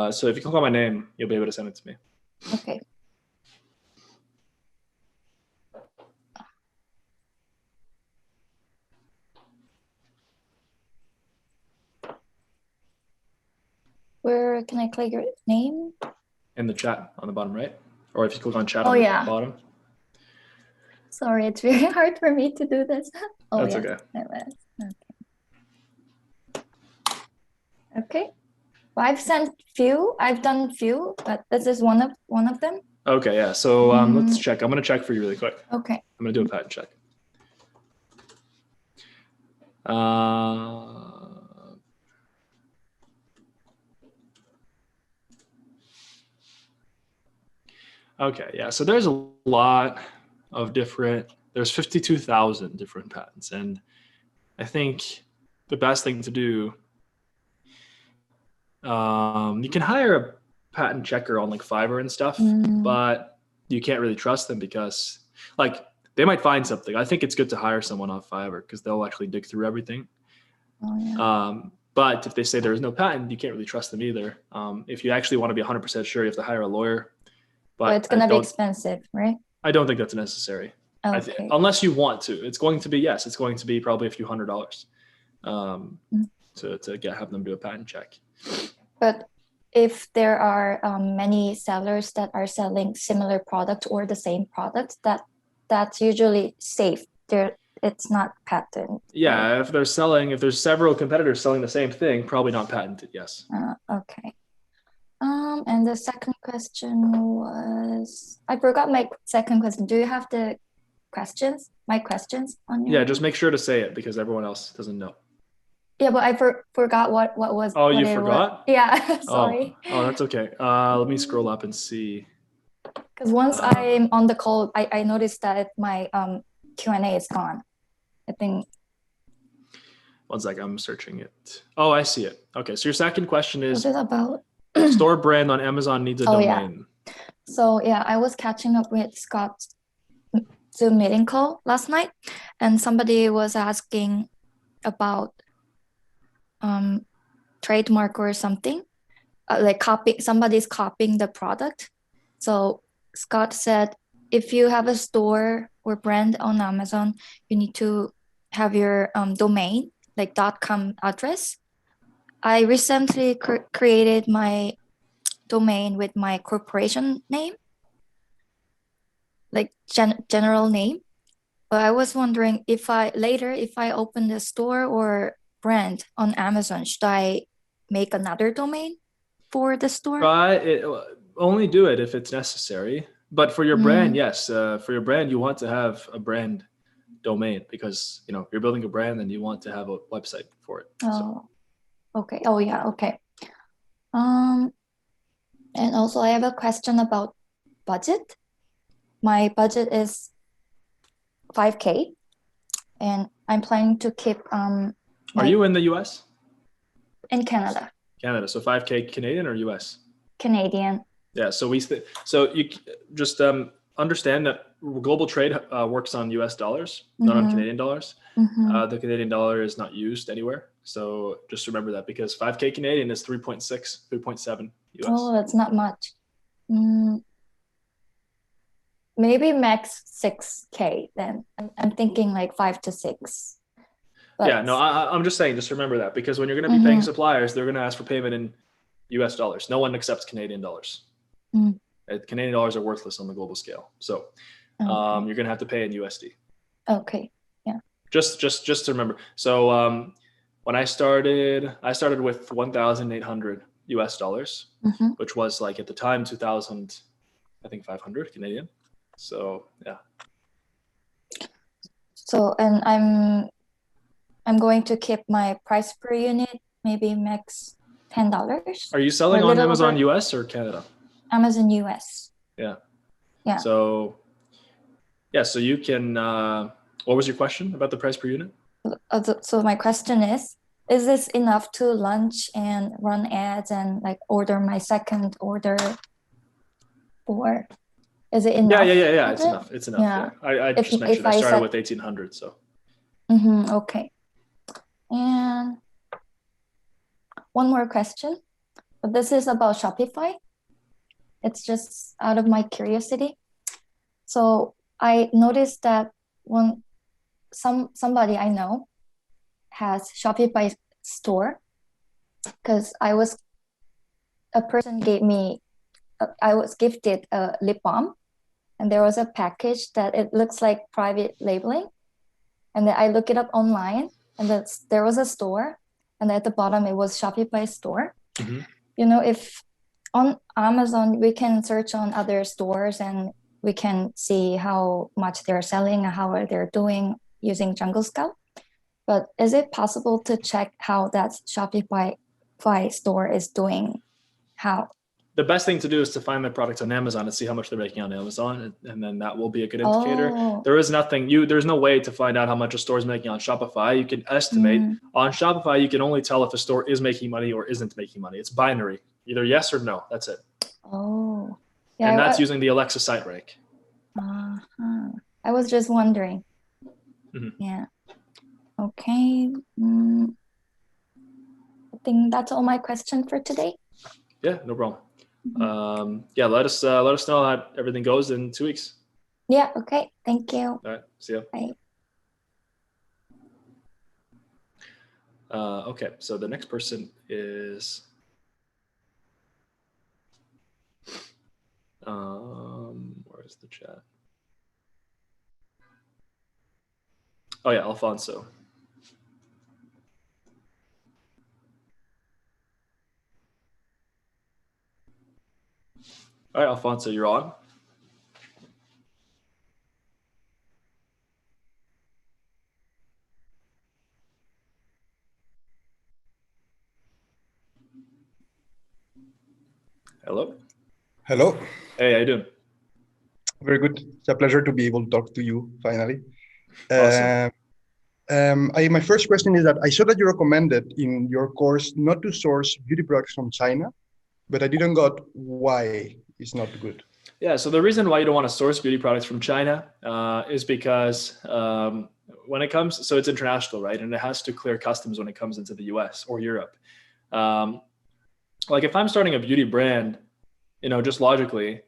So if you click on my name, you'll be able to send it to me. Okay. Where can I click your name? In the chat on the bottom right. Or if you click on chat Oh, on the yeah. bottom. Sorry, it's very hard for me to do this. Oh, That's yeah. okay. Okay. Okay. Well, I've done few, but this is one of them. Okay, yeah. So let's check. I'm going to check for you really quick. Okay. I'm going to do a patent check. Okay, yeah. So there's a lot of there's 52,000 different patents. And I think the best thing to do, you can hire a patent checker on like Fiverr and stuff, but you can't really trust them because like they might find something. I think it's good to hire someone off Fiverr because they'll actually dig through everything. Oh, yeah. But if they say there is no patent, you can't really trust them either. If you actually want to be 100% sure, you have to hire a lawyer. But it's going to be expensive, right? I don't think that's necessary. Okay. Unless you want to. It's going to be probably a few $100 to have them do a patent check. But if there are many sellers that are selling similar product or the same product, that's usually safe. It's not patented. Yeah, right? if there's several competitors selling the same thing, probably not patented, yes. Okay. And the second question was, I forgot my second question. Do you have my questions on your? Yeah, just make sure to say it because everyone else doesn't know. Yeah, but I forgot what was. Oh, you forgot? Yeah, sorry. Oh, that's okay. Let me scroll up and see. Because once I'm on the call, I noticed that my Q&A is gone. I think. One sec, I'm searching it. Oh, I see it. Okay, so your second question is. What is it about? Store brand on Amazon needs a domain. Yeah. So yeah, I was catching up with Scott's Zoom meeting call last night, and somebody was asking about trademark or something, like somebody's copying the product. So Scott said, if you have a store or brand on Amazon, you need to have your domain, like .com address. I recently created my domain with my corporation name, like general name. But I was wondering if I open the store or brand on Amazon, should I make another domain for the store? Only do it if it's necessary. But for your brand, yes. For your brand, you want to have a brand domain because if you're building a brand, then you want to have a website for it. Okay. Oh yeah. Okay. And also I have a question about budget. My budget is 5K, and I'm planning to keep. Are you in the US? In Canada. Canada. So 5K Canadian or US? Canadian. Yeah. So you just understand that global trade works on US dollars, not on Canadian dollars. The Canadian dollar is not used anywhere. So just remember that because 5K Canadian is 3.7 US. Oh, that's not much. Maybe max 6K then. I'm thinking like 5 to 6. But yeah, no, I'm just saying, just remember that because when you're going to be paying suppliers, they're going to ask for payment in US dollars. No one accepts Canadian dollars. Canadian dollars are worthless on the global scale. So you're going to have to pay in USD. Okay. Yeah. Just to remember. So when I started with 1,800 US dollars, Mm-hmm. which was like at the time 2,000, I think 500 Canadian. So yeah. So, and I'm going to keep my price per unit, maybe max $10. Are you selling on Amazon US or Canada? Amazon US. Yeah. Yeah. So yeah, so you can, what was your question about the price per unit? So my question is this enough to launch and run ads and like order my second order, or is it enough? Yeah. It's enough. It's enough. Yeah. I just mentioned I started with 1,800. So. Okay. And one more question. This is about Shopify. It's just out of my curiosity. So I noticed that when somebody I know has Shopify store, because a person gave me, I was gifted a lip balm, and there was a package that it looks like private labeling, and then I look it up online, and there was a store, and at the bottom it was Shopify store. Mm-hmm. You know, if on Amazon we can search on other stores and we can see how much they're selling and how they're doing using Jungle Scout. But is it possible to check how that Shopify store is doing? How? The best thing to do is to find their products on Amazon and see how much they're making on Amazon, and then that will be a good indicator. There is there's no way to find out how much a store is making on Shopify. You can estimate. On Shopify, you can only tell if a store is making money or isn't making money. It's binary, either yes or no. That's it. Oh, yeah. And that's using the Alexa site rank. I was just wondering. Mm-hmm. Yeah. Okay. I think that's all my question for today. Yeah, no problem. Yeah, let us know how everything goes in 2 weeks. Yeah. Okay. Thank you. All right. See ya. Bye. Okay. So the next person is where's the chat? Oh yeah, Alfonso. All right, Alfonso, you're on. Hello. Hello. Hey, how you doing? Very good. It's a pleasure to be able to talk to you finally. Awesome. My first question is that I saw that you recommended in your course not to source beauty products from China, but I didn't got why it's not good. Yeah, so the reason why you don't want to source beauty products from China is because when it comes, so it's international, right? And it has to clear customs when it comes into the US or Europe. Like if I'm starting a beauty brand, just logically,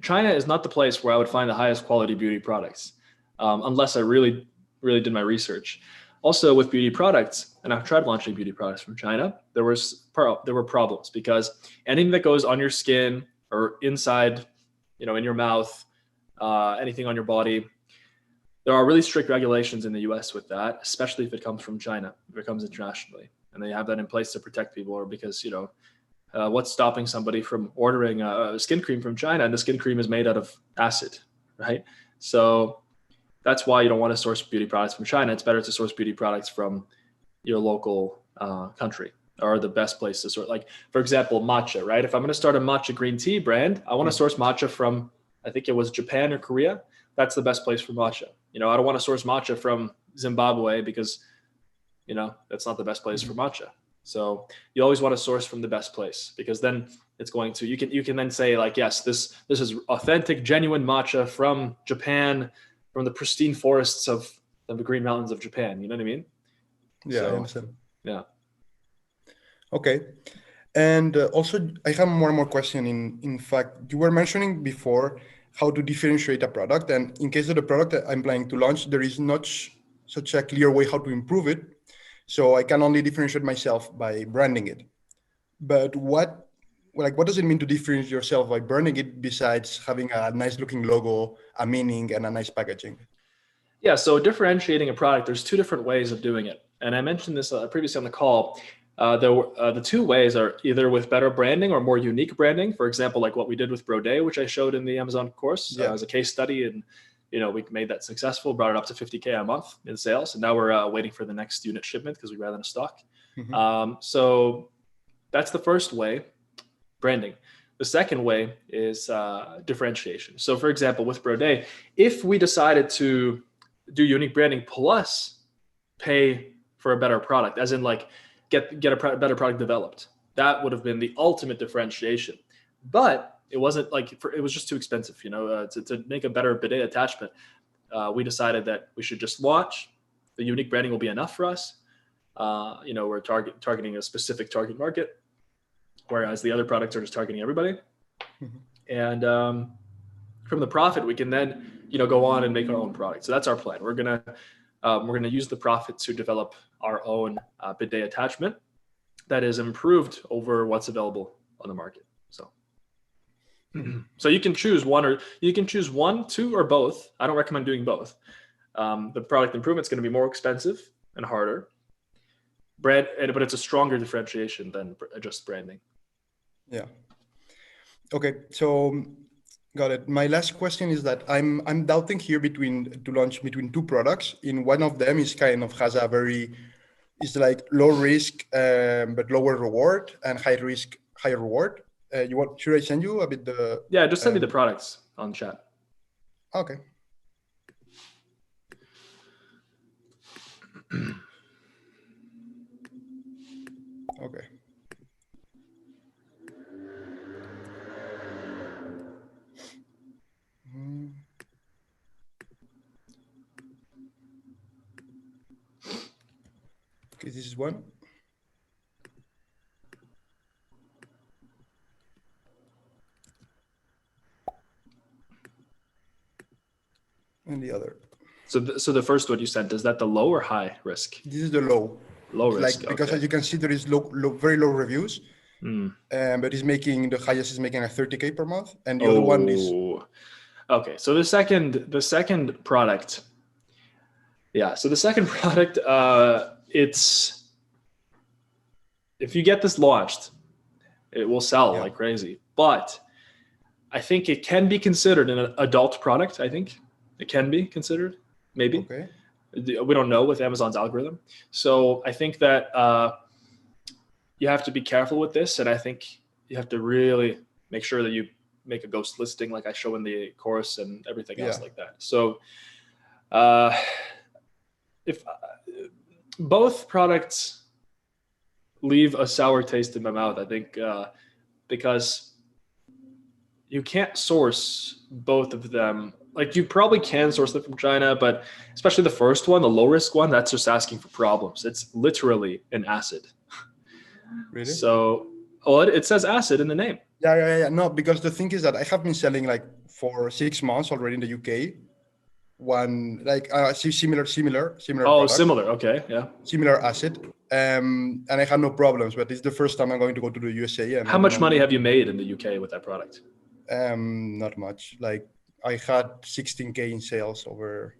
China is not the place where I would find the highest quality beauty products, unless I really, really did my research. Also with beauty products, and I've tried launching beauty products from China, there were problems because anything that goes on your skin or inside, in your mouth, anything on your body, there are really strict regulations in the US with that, especially if it comes from China, if it comes internationally. And they have that in place to protect people, or because, what's stopping somebody from ordering a skin cream from China, and the skin cream is made out of acid, right? So that's why you don't want to source beauty products from China. It's better to source beauty products from your local country, or the best place to source. Like, for example, matcha, right? If I'm going to start a matcha green tea brand, I want to source matcha from, I think it was Japan or Korea. That's the best place for matcha. I don't want to source matcha from Zimbabwe because, that's not the best place for matcha. So you always want to source from the best place, because then it's going to, you can then say like, yes, this is authentic, genuine matcha from Japan, from the pristine forests of the Green Mountains of Japan. You know what I mean? Yeah, so, I understand. Yeah. Okay. And also, I have more and more question. In fact, you were mentioning before how to differentiate a product. And in case of the product that I'm planning to launch, there is not such a clear way how to improve it. So I can only differentiate myself by branding it. But what does it mean to differentiate yourself by branding it besides having a nice looking logo, a meaning, and a nice packaging? Yeah, so differentiating a product, there's two different ways of doing it. And I mentioned this previously on the call. The two ways are either with better branding or more unique branding. For example, like what we did with Brodet, which I showed in the Amazon course as a case study, and we made that successful, brought it up to 50K a month in sales, and now we're waiting for the next unit shipment because we ran out of stock. So that's the first way, branding. The second way is differentiation. So for example, with Brodet, if we decided to do unique branding plus pay for a better product, as in like get a better product developed, that would have been the ultimate differentiation. But it wasn't like, it was just too expensive, to make a better bidet attachment. We decided that we should just launch. The unique branding will be enough for us. We're targeting a specific target market, whereas the other products are just targeting everybody. And from the profit, we can then, go on and make our own product. So that's our plan. We're gonna use the profit to develop our own bidet attachment that is improved over what's available on the market. So you can choose one, two, or both. I don't recommend doing both. The product improvement is going to be more expensive and harder, but it's a stronger differentiation than just branding. Yeah. Okay. So got it. My last question is that I'm doubting here to launch between two products. In one of them is has it's like low risk but lower reward, and high risk, higher reward. Should I send you a bit Yeah, just send me the products on chat. Okay. Okay. Okay, this is one. And the other. So the first one you sent, is that the low or high risk? This is the low. Low risk. Like, because as you can see, there is very low reviews. But the highest is making a 30K per month, and the other one is. Okay, so the second product. Yeah, so the second product, it's, if you get this launched, it will sell like crazy. But I think it can be considered an adult product. I think it can be considered, maybe. Okay. We don't know with Amazon's algorithm. So I think that you have to be careful with this. And I think you have to really make sure that you make a ghost listing like I show in the course and everything else like that. So if both products leave a sour taste in my mouth, I think, because you can't source both of them. Like, you probably can source them from China, but especially the first one, the low risk one, that's just asking for problems. It's literally an acid. Really? So, it says acid in the name. Yeah. No, because the thing is that I have been selling like for 6 months already in the UK. One like similar. Oh, product, similar. Okay, yeah. Similar acid, and I had no problems. But it's the first time I'm going to go to the USA. And how much money have you made in the UK with that product? Not much. Like, I had 16K in sales over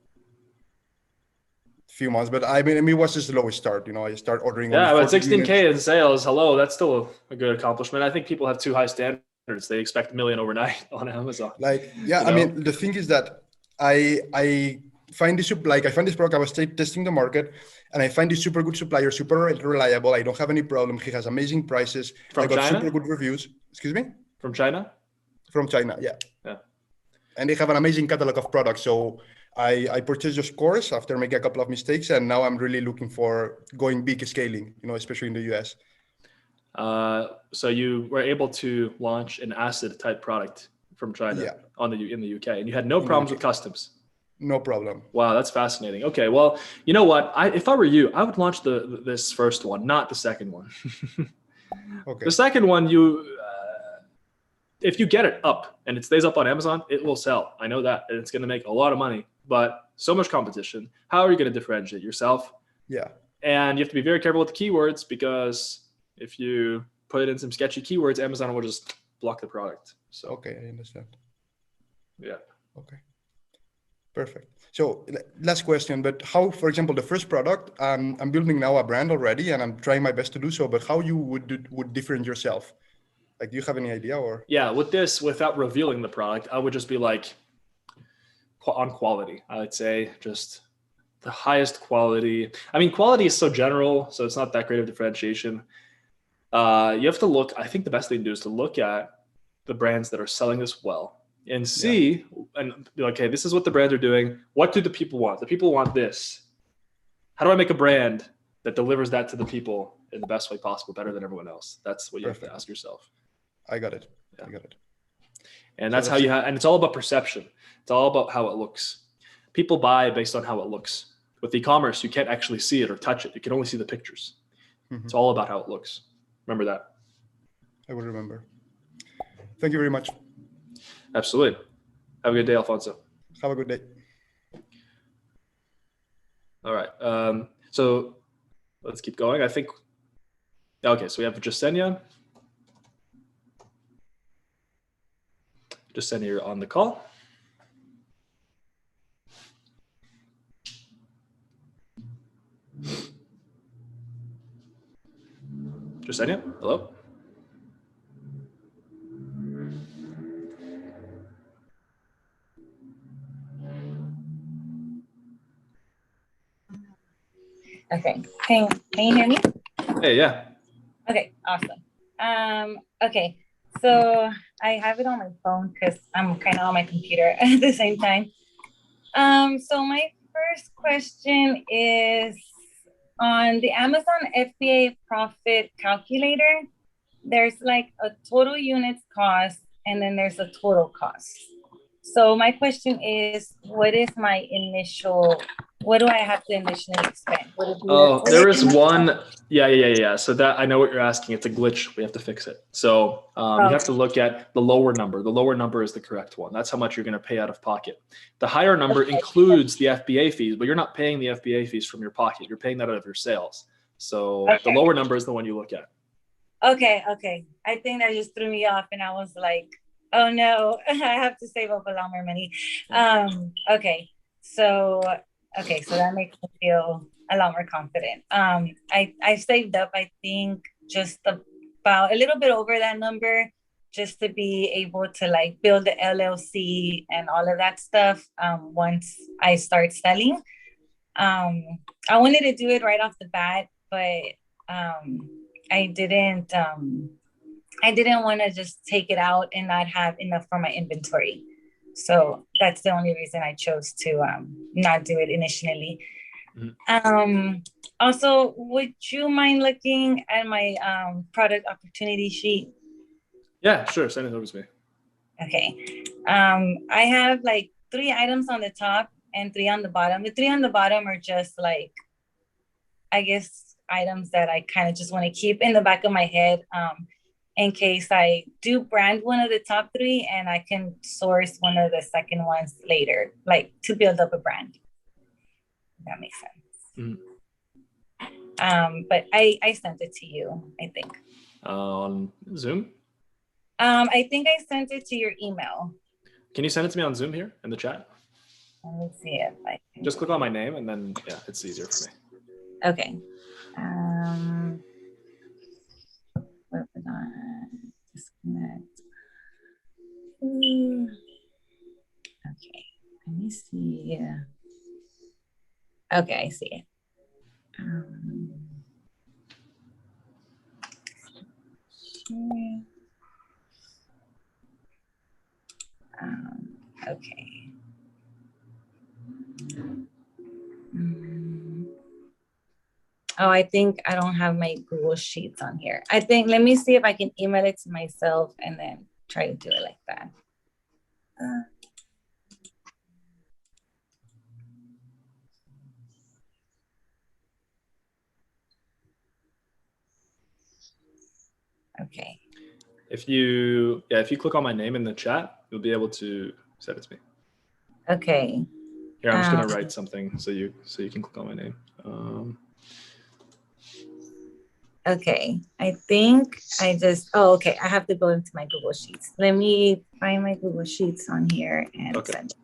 a few months, but I mean, it was just the lowest start. I start ordering. Yeah, but 16K in sales, hello, that's still a good accomplishment. I think people have too high standards. They expect $1 million overnight on Amazon. Like, I mean, the thing is that I find this product. I was testing the market, and I find this super good supplier, super reliable. I don't have any problem. He has amazing prices. From China? Super good reviews. Excuse me? From China? From China, yeah. And they have an amazing catalog of products. So I purchased this course after making a couple of mistakes, and now I'm really looking for going big scaling, especially in the US. So you were able to launch an acid type product from China in the UK, and you had no problems with customs. No problem. Wow, that's fascinating. Okay, well, you know what? If I were you, I would launch this first one, not the second one. Okay. The second one, if you get it up and it stays up on Amazon, it will sell. I know that, and it's going to make a lot of money. But so much competition. How are you going to differentiate yourself? Yeah. And you have to be very careful with the keywords, because if you put in some sketchy keywords, Amazon will just block the product. So okay, I understand. Yeah. Okay. Perfect. So last question, but how, for example, the first product, I'm building now a brand already and I'm trying my best to do so, but how you would differentiate yourself? Like, do you have any idea or? Yeah, with this, without revealing the product, I would just be like on quality. I would say just the highest quality. I mean, quality is so general, so it's not that great of differentiation. You have to look, I think the best thing to do is to look at the brands that are selling this well and see and be like, okay, this is what the brands are doing. What do the people want? The people want this. How do I make a brand that delivers that to the people in the best way possible, better than everyone else? That's what you have to ask yourself. I got it. Yeah. I got it. And that's how you have, and it's all about perception. It's all about how it looks. People buy based on how it looks. With e-commerce, you can't actually see it or touch it. You can only see the pictures. It's all about how it looks. Remember that. I will remember. Thank you very much. Absolutely. Have a good day, Alfonso. Have a good day. All right. So let's keep going. I think, okay, so we have Jasenia. Jasenia, you're on the call. Jasenia, hello? Okay, can you hear me? Hey, yeah. Okay, awesome. Okay, so I have it on my phone because I'm kind of on my computer at the same time. So my first question is on the Amazon FBA profit calculator. There's like a total units cost and then there's a total cost. So my question is, what is my initial, what do I have to initially spend? Oh, there is one. Yeah. So that, I know what you're asking. It's a glitch. We have to fix it. So you have to look at the lower number. The lower number is the correct one. That's how much you're going to pay out of pocket. The higher number includes the FBA fees, but you're not paying the FBA fees from your pocket. You're paying that out of your sales. So the lower number is the one you look at. Okay. I think that just threw me off and I was like, oh no, I have to save up a lot more money. Okay, so that makes me feel a lot more confident. I saved up, I think, just about a little bit over that number just to be able to like build the LLC and all of that stuff once I start selling. I wanted to do it right off the bat, but I didn't want to just take it out and not have enough for my inventory. So that's the only reason I chose to not do it initially. Also, would you mind looking at my product opportunity sheet? Yeah, sure. Send it over to me. Okay. I have like 3 items on the top and 3 on the bottom. The 3 on the bottom are just like, I guess, items that I kind of just want to keep in the back of my head in case I do brand one of the top 3 and I can source one of the second ones later, like to build up a brand. That makes sense. But I sent it to you, I think. On Zoom? I think I sent it to your email. Can you send it to me on Zoom here in the chat? Let me see if I can. Just click on my name and then, yeah, it's easier for me. Okay. Where was I? Disconnect. Okay, let me see. Okay, I see it. Okay. Oh, I think I don't have my Google Sheets on here. I think, let me see if I can email it to myself and then try to do it like that. Okay. If you click on my name in the chat, you'll be able to send it to me. Okay. Here, I'm just gonna write something so you can click on my name. Okay, I think okay, I have to go into my Google Sheets. Let me find my Google Sheets on here and send it.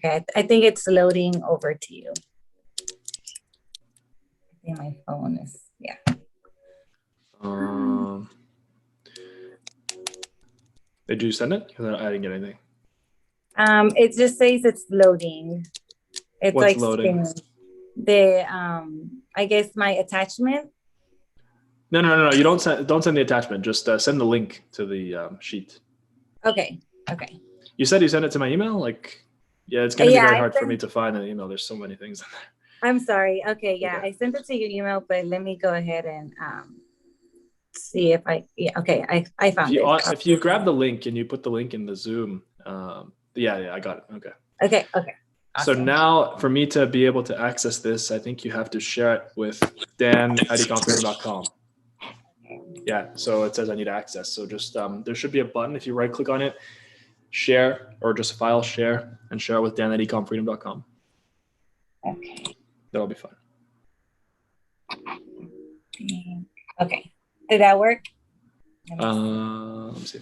Okay, I think it's loading over to you. I think my phone is, yeah. Did you send it? Because I didn't get anything. It just says it's loading. It's What's like loading? The I guess my attachment. No. You don't send the attachment. Just send the link to the sheet. Okay. You said you sent it to my email. Like, yeah, it's gonna be very hard for me to find an email. There's so many things in there. I'm sorry. Okay, yeah, Okay. I sent it to your email, but let me go ahead and see if okay, I found it. If you grab the link and you put the link in the Zoom, yeah, I got it. Okay. So Awesome. now for me to be able to access this, I think you have to share it with dan@ecomfreedom.com. Yeah, so it says I need access. So just there should be a button. If you right click on it, share, or just file share, and share it with dan@ecomfreedom.com. Okay. That'll be fun. Okay. Did that work? Let me see.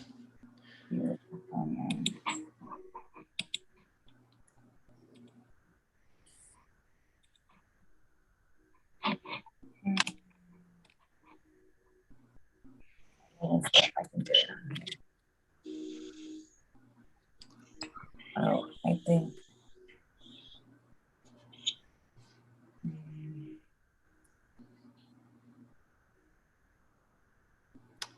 I can do it on here. Oh, I think.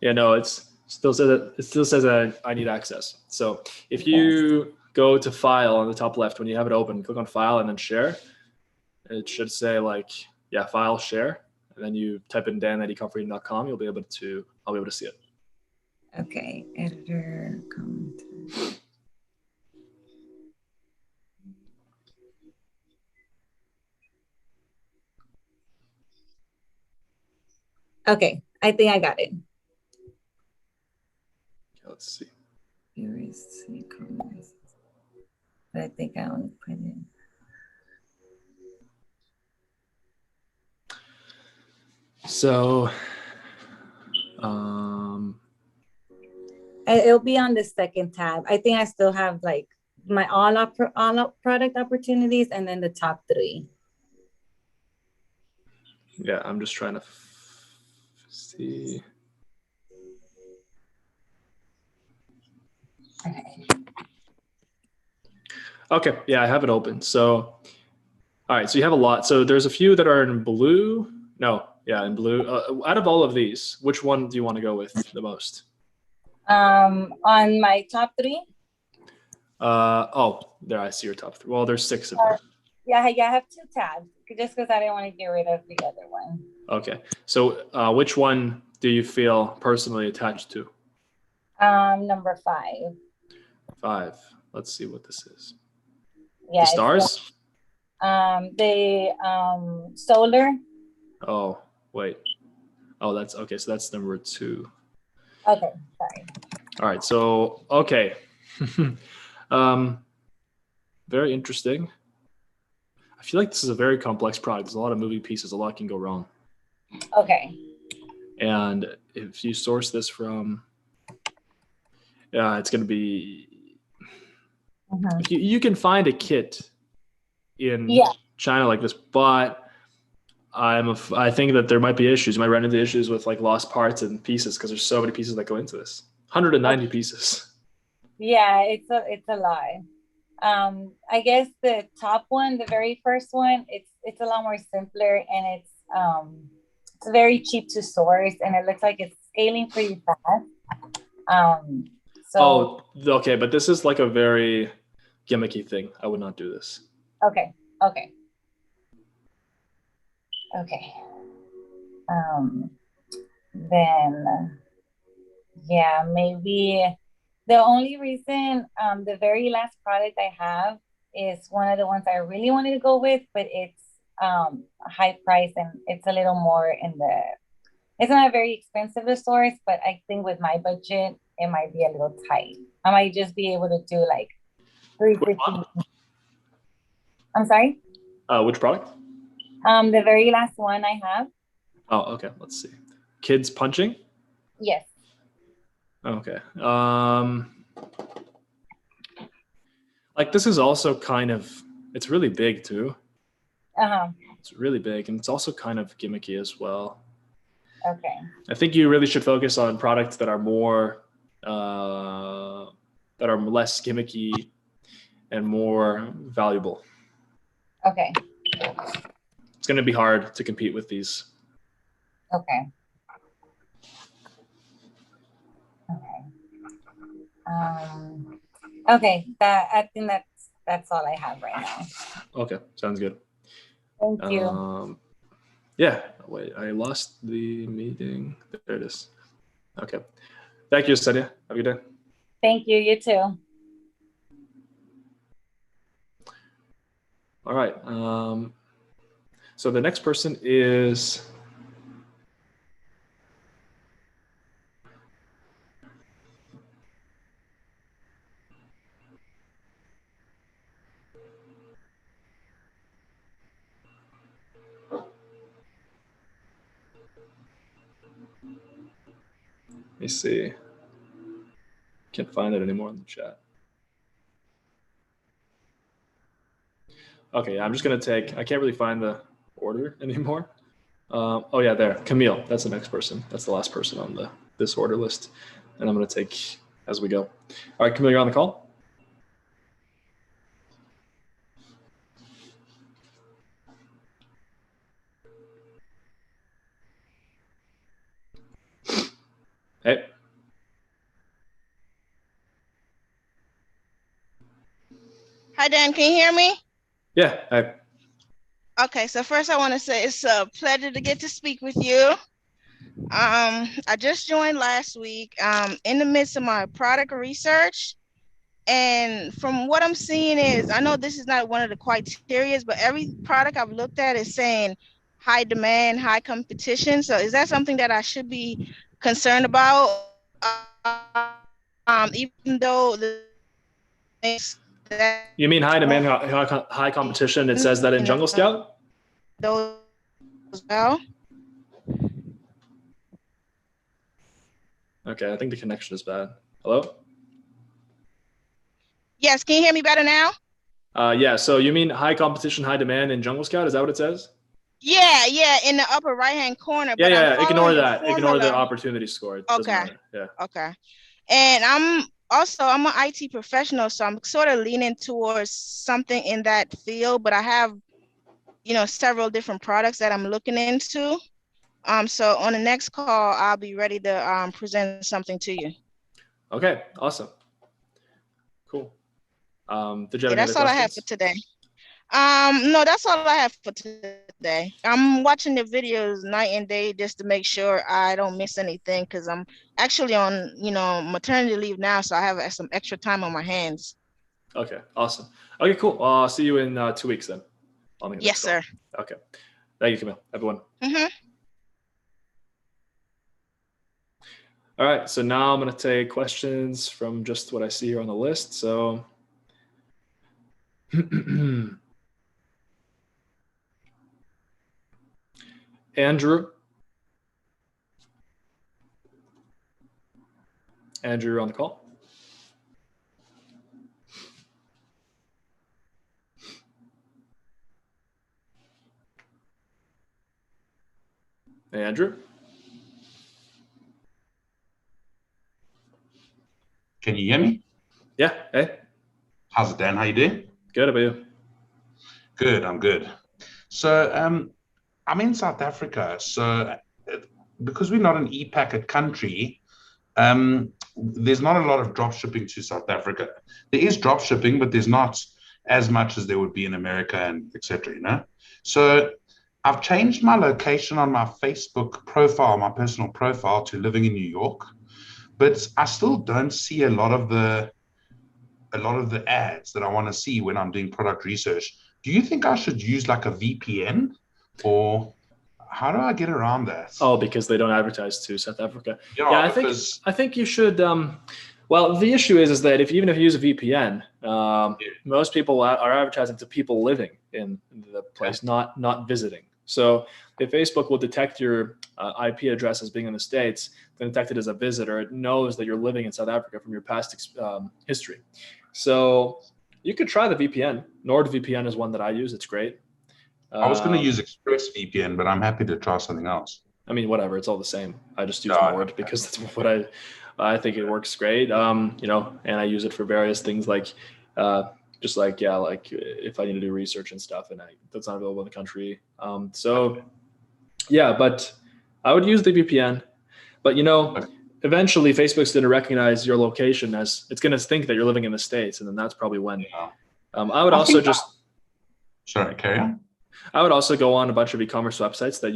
Yeah, no, it still says I need access. So if you go to file on the top left, when you have it open, click on file and then share. It should say like, yeah, file share. And then you type in dan@ecomfreedom.com, I'll be able to see it. Okay, editor, comment. Okay, I think I got it. Let's see. Here is the comments. But I think I only put in. So, it'll be on the second tab. I think I still have like my all up product opportunities and then the top 3. Yeah, I'm just trying to see. Okay, yeah, I have it open. So, all right, so you have a lot. So there's a few that are in blue. No, yeah, in blue. Out of all of these, which one do you want to go with the most? On my top 3. There, I see your top 3. Well, there's 6 of them. Yeah, I have 2 tabs just because I didn't want to get rid of the other one. Okay, so which one do you feel personally attached to? Number 5. 5. Let's see what this is. Yeah, the stars? The solar. Oh, wait. Oh, that's okay. So that's number 2. Okay, sorry. All right. So, okay. Very interesting. I feel like this is a very complex product. There's a lot of moving pieces. A lot can go wrong. Okay. And if you source this from, it's going to be, you can find a kit in China like this, but I think that there might be issues. You might run into issues with like lost parts and pieces because there's so many pieces that go into this. 190 pieces. Yeah, it's a lot. I guess the top one, the very first one, it's a lot more simpler and it's very cheap to source and it looks like it's scaling pretty fast. Okay, but this is like a very gimmicky thing. I would not do this. Okay. Then yeah, maybe the only reason the very last product I have is one of the ones I really wanted to go with, but it's a high price and it's a little more it's not very expensive to source, but I think with my budget, it might be a little tight. I might just be able to do like 350. I'm sorry? Which product? The very last one I have. Oh, okay. Let's see. Kids punching? Yes. Okay. Like this is also kind of, it's really big too. Uh-huh. It's really big, and it's also kind of gimmicky as well. Okay. I think you really should focus on products that are more, that are less gimmicky and more valuable. Okay. It's going to be hard to compete with these. Okay. Okay. I think that's all I have right now. Okay, sounds good. Thank you. Yeah, wait, I lost the meeting. There it is. Okay. Thank you, Sadia. Have a good day. Thank you. You too. All right. So the next person is let me see. Can't find it anymore in the chat. Okay, I'm just gonna take, I can't really find the order anymore. Oh yeah, there, Camille, that's the next person. That's the last person on this order list. And I'm gonna take as we go. All right, Camille, you're on the call. Hey. Hi, Dan. Can you hear me? Yeah. Hi. Okay. So first, I want to say it's a pleasure to get to speak with you. I just joined last week. In the midst of my product research, and from what I'm seeing is, I know this is not one of the criteria, but every product I've looked at is saying high demand, high competition. So is that something that I should be concerned about? Even though You mean high demand, high competition? It says that in Jungle Scout? Those as well. Okay, I think the connection is bad. Hello? Yes, can you hear me better now? Yeah, so you mean high competition, high demand in Jungle Scout? Is that what it says? Yeah, in the upper right-hand corner. Yeah, but yeah, ignore that. Formula. Ignore the opportunity score. It doesn't matter. Yeah. Okay. And I'm an IT professional, so I'm sort of leaning towards something in that field, but I have, several different products that I'm looking into. So on the next call, I'll be ready to present something to you. Okay, awesome. Cool. Did you have any that's other all questions? I have for today. No, that's all I have for today. I'm watching the videos night and day just to make sure I don't miss anything, because I'm actually on, maternity leave now, so I have some extra time on my hands. Okay, awesome. Okay, cool. I'll see you in 2 weeks then. Yes, sir. Okay. Thank you, Camille. Everyone. Mm-hmm. All right, so now I'm going to take questions from just what I see here on the list. So Andrew, you're on the call. Hey, Andrew. Can you hear me? Yeah. Hey. How's it, Dan? How you doing? Good. How about you? Good. I'm good. So I'm in South Africa. So because we're not an e-packet country, there's not a lot of drop shipping to South Africa. There is drop shipping, but there's not as much as there would be in America and etc. So I've changed my location on my Facebook profile, my personal profile, to living in New York, but I still don't see a lot of the ads that I want to see when I'm doing product research. Do you think I should use like a VPN, or how do I get around that? Oh, because they don't advertise to South Africa. Yeah, I think you should. Well, the issue is that even if you use a VPN, most people are advertising to people living in the place, not visiting. So if Facebook will detect your IP address as being in the States, then detect it as a visitor, it knows that you're living in South Africa from your past history. So You could try the VPN. NordVPN is one that I use. It's great. I was going to use ExpressVPN, but I'm happy to try something else. I mean, whatever. It's all the same. I just use Nord because that's what I think it works great. And I use it for various things like just like if I need to do research and stuff, and that's not available in the country. But I would use the VPN. But eventually Facebook's going to recognize your location as it's going to think that you're living in the States, and then that's probably when. I would also Sorry, carry on. I would also go on a bunch of e-commerce websites that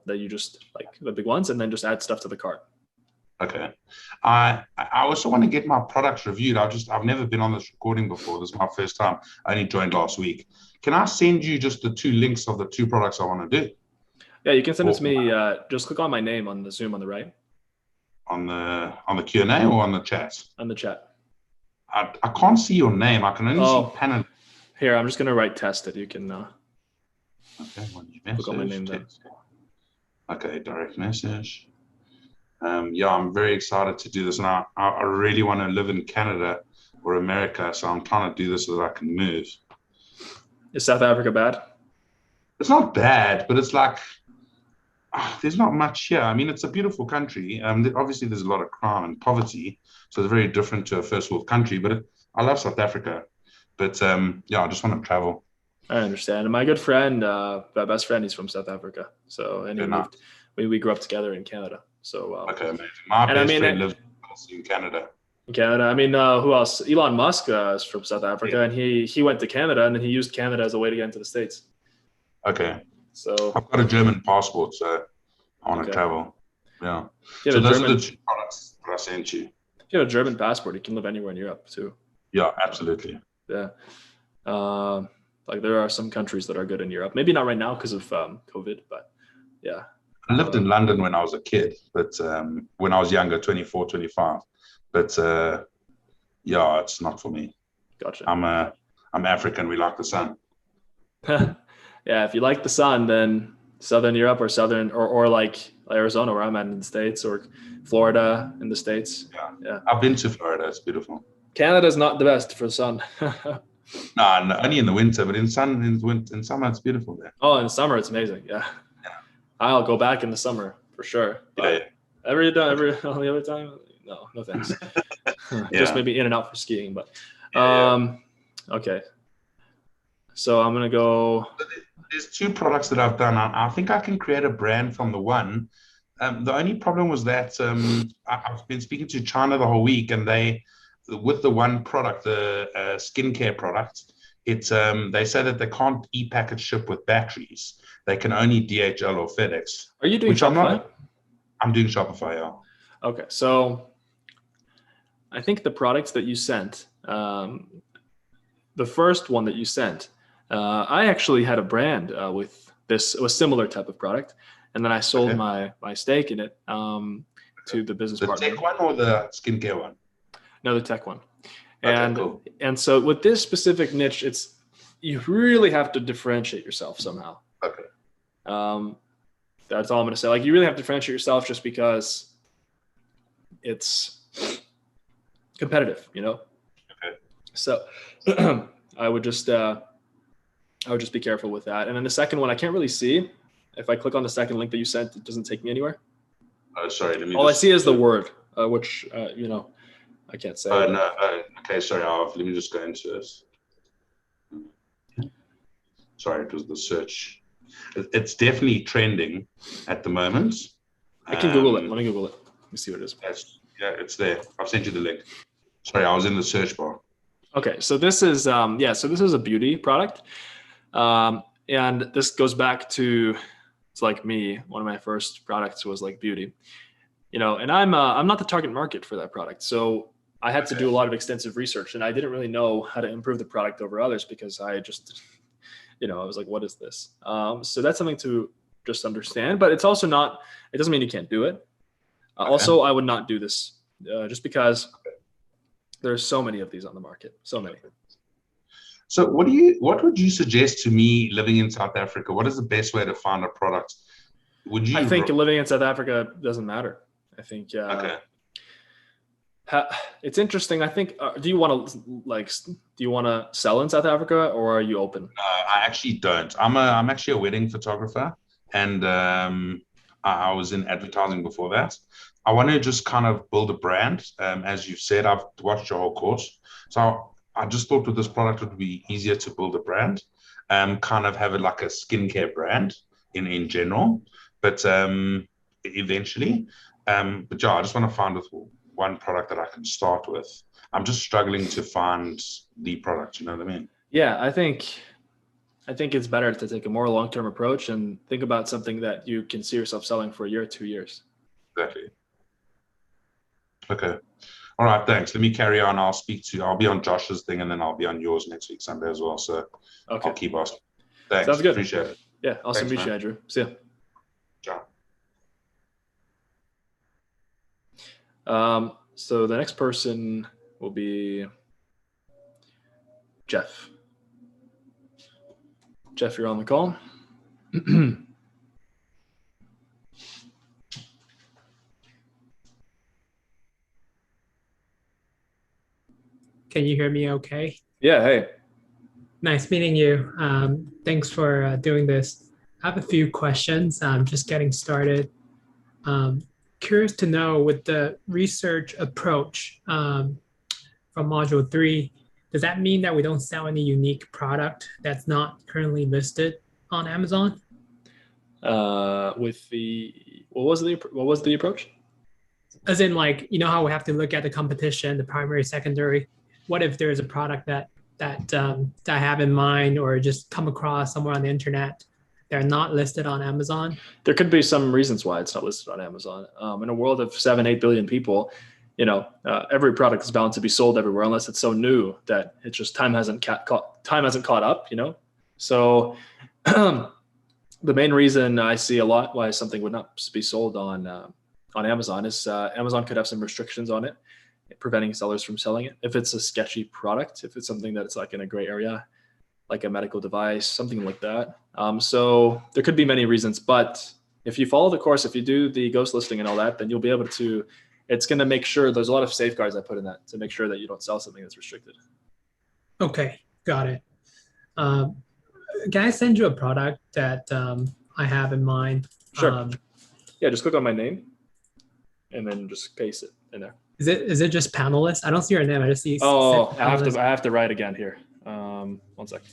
that you just like the big ones, and then just add stuff to the cart. Okay. I also want to get my products reviewed. I've never been on this recording before. This is my first time. I only joined last week. Can I send you just the 2 links of the 2 products I want to do? Yeah, you can send it to me. Just click on my name on the Zoom on the right. On the Q&A or on the chat? On the chat. I can't see your name. I can only see panel. Here, I'm just going to write test it. You can okay, click on my name there. Okay, direct message. I'm very excited to do this, and I really want to live in Canada or America, so I'm trying to do this so that I can move. Is South Africa bad? It's not bad, but it's like there's not much here. I mean, it's a beautiful country. Obviously, there's a lot of crime and poverty, so it's very different to a first world country. But I love South Africa. But I just want to travel. I understand. And my good friend, my best friend, he's from South Africa. So, and he moved. We grew up together in Canada. So okay, amazing. My best friend lives in Canada. In Canada, I mean, who else? Elon Musk is from South Africa, and he went to Canada, and then he used Canada as a way to get into the States. Okay. So I've got a German passport, so I want to travel. Yeah. So those are the 2 products that I sent you. If you have a German passport, you can live anywhere in Europe too. Yeah, absolutely. Yeah. Like there are some countries that are good in Europe. Maybe not right now because of COVID, but yeah. I lived in London when I was a kid, but when I was younger, 24, 25. But it's not for me. Gotcha. I'm African. We like the sun. Yeah, if you like the sun, then Southern Europe or Southern or like Arizona, where I'm at in the States, or Florida in the States. Yeah. I've been to Florida. It's beautiful. Canada's not the best for the sun. No, only in the winter, but in summer it's beautiful there. Oh, in summer it's amazing. Yeah. I'll go back in the summer for sure. But every all the other time, no thanks. Just maybe in and out for skiing, but okay. So I'm gonna go. There's 2 products that I've done. I think I can create a brand from the one. The only problem was that I've been speaking to China the whole week, and with the one product, the skincare product, it's they say that they can't e-packet ship with batteries. They can only DHL or FedEx. Are you doing Shopify? I'm doing Shopify, yeah. Okay, so I think the products that you sent, the first one that you sent, I actually had a brand with this, a similar type of product, and then I sold my stake in it to the business partner. The tech one or the skincare one? No, the tech one. And so with this specific niche, you really have to differentiate yourself somehow. Okay. That's all I'm going to say. Like, you really have to differentiate yourself just because it's competitive, Okay. So I would just be careful with that. And then the second one, I can't really see. If I click on the second link that you sent, it doesn't take me anywhere. Oh, sorry. All I see is the word, which, I can't say. No. Okay, sorry. Let me just go into this. Sorry, it was the search. It's definitely trending at the moment. I can Google it. Let me Google it. Let me see what it is. It's there. I've sent you the link. Sorry, I was in the search bar. Okay, so this is so this is a beauty product, and this goes back to, it's like me. One of my first products was like beauty, and I'm not the target market for that product, so I had to do a lot of extensive research, and I didn't really know how to improve the product over others because I just, I was like, what is this? So that's something to just understand, but it's also not. It doesn't mean you can't do it. Also, I would not do this just because there's so many of these on the market, so many. So what would you suggest to me living in South Africa? What is the best way to find a product? I think living in South Africa doesn't matter. I think It's interesting. I think. Do you want to sell in South Africa, or are you open? No, I actually don't. I'm actually a wedding photographer, and I was in advertising before that. I want to just kind of build a brand. As you've said, I've watched your whole course, so I just thought with this product it would be easier to build a brand, kind of have it like a skincare brand in general, but eventually, but yeah, I just want to find with one product that I can start with. I'm just struggling to find the product. You know what I mean? Yeah, I think it's better to take a more long-term approach and think about something that you can see yourself selling for a year, 2 years. Exactly. Okay. All right. Thanks. Let me carry on. I'll be on Josh's thing, and then I'll be on yours next week, Sunday as well. So okay. I'll keep asking. Thanks. Sounds good. Appreciate it. Yeah. Awesome. Meet you, Andrew. See ya. Ciao. So the next person will be Jeff. Jeff, you're on the call. Can you hear me okay? Yeah, hey. Nice meeting you. Thanks for doing this. I have a few questions. I'm just getting started. Curious to know, with the research approach from module 3, does that mean that we don't sell any unique product that's not currently listed on Amazon? What was the approach? As in, like, you know how we have to look at the competition, the primary, secondary. What if there's a product that I have in mind or just come across somewhere on the internet, they're not listed on Amazon? There could be some reasons why it's not listed on Amazon. In a world of 7-8 billion people, every product is bound to be sold everywhere unless it's so new that it's just time hasn't caught up. So the main reason I see a lot why something would not be sold on Amazon is Amazon could have some restrictions on it, preventing sellers from selling it. If it's a sketchy product, if it's something that it's like in a gray area, like a medical device, something like that. So there could be many reasons, but if you follow the course, if you do the ghost listing and all that, then you'll be able to, it's going to make sure there's a lot of safeguards I put in that to make sure that you don't sell something that's restricted. Okay, got it. Can I send you a product that I have in mind? Sure. Yeah, just click on my name and then just paste it in there. Is it just panelist? I don't see your name. I just see. Oh, I have to write again here. 1 second.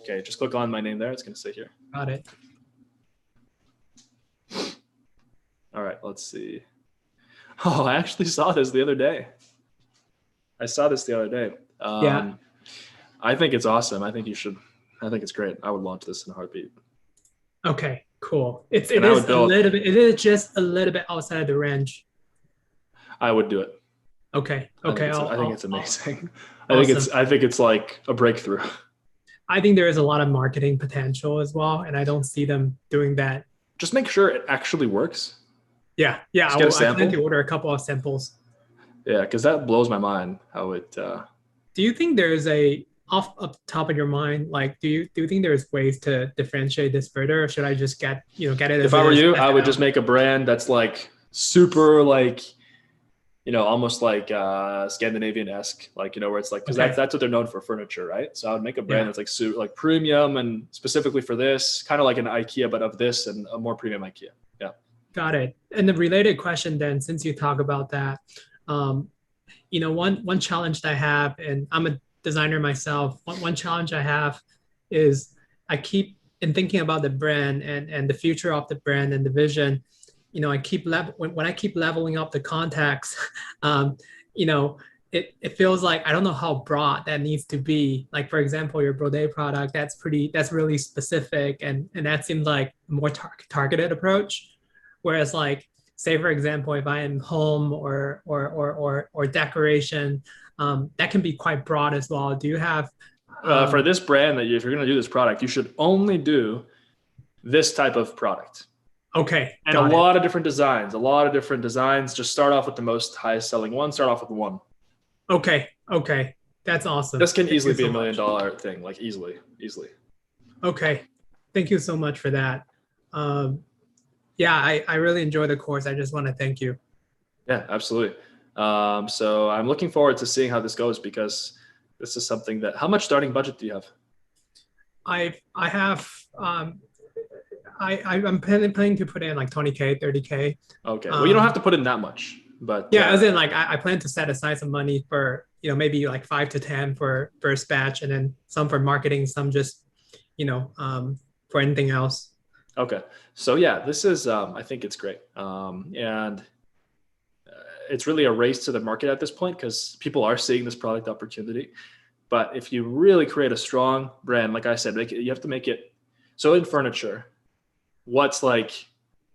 Okay, just click on my name there. It's going to say here. Got it. All right, let's see. Oh, I actually saw this the other day. Yeah. I think it's awesome. I think you should. I think it's great. I would launch this in a heartbeat. Okay, cool. It is just a little bit outside of the range. I would do it. Okay. I think it's amazing. Awesome. I think it's like a breakthrough. I think there is a lot of marketing potential as well, and I don't see them doing that. Just make sure it actually works. Yeah. I plan to order a couple of samples. Yeah, because that blows my mind how it. Do you think there's off the top of your mind, like, do you think there's ways to differentiate this further, or should I just get it? If I were you, I would just make a brand that's like super like, almost like Scandinavian-esque, like, where it's like, because that's what they're known for, furniture, right? So I would make a brand that's like super like premium and specifically for this, kind of like an IKEA, but of this and a more premium IKEA. Yeah. Got it. And the related question then, since you talk about that, one challenge that I have, and I'm a designer myself, one challenge I have is I keep in thinking about the brand and the future of the brand and the vision. I keep when I keep leveling up the contacts, it feels like I don't know how broad that needs to be. Like, for example, your Brode product, that's really specific, and that seems like a more targeted approach. Whereas, like, say for example, if I am home or decoration, that can be quite broad as well. Do you have for this brand that if you're going to do this product, you should only do this type of product? Okay. And a lot of different designs. Just start off with the most highest selling one. Start off with one. Okay. That's awesome. This can easily be $1 million thing, like easily. Okay. Thank you so much for that. I really enjoy the course. I just want to thank you. Yeah, absolutely. So I'm looking forward to seeing how this goes, because this is something that, how much starting budget do you have? I have I'm planning to put in like 20K, 30K. Okay. Well, you don't have to put in that much, but yeah, as in like I plan to set aside some money for, maybe like 5 to 10 for first batch, and then some for marketing, some just, for anything else. Okay. So yeah, this is, I think it's great. And it's really a race to the market at this point, because people are seeing this product opportunity. But if you really create a strong brand, like I said, you have to make it. So in furniture, what's like,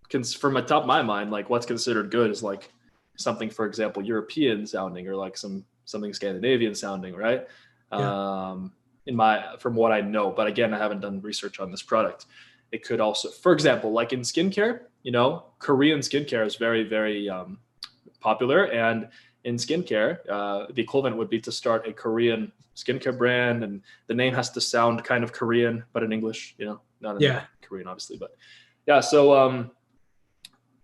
from the top of my mind, like what's considered good is like something, for example, European sounding, or like something Scandinavian sounding, right? Yeah. From what I know, but again, I haven't done research on this product. It could also, for example, like in skincare, Korean skincare is very, very popular. And in skincare, the equivalent would be to start a Korean skincare brand, and the name has to sound kind of Korean, but in English, not in Korean, obviously. But yeah, so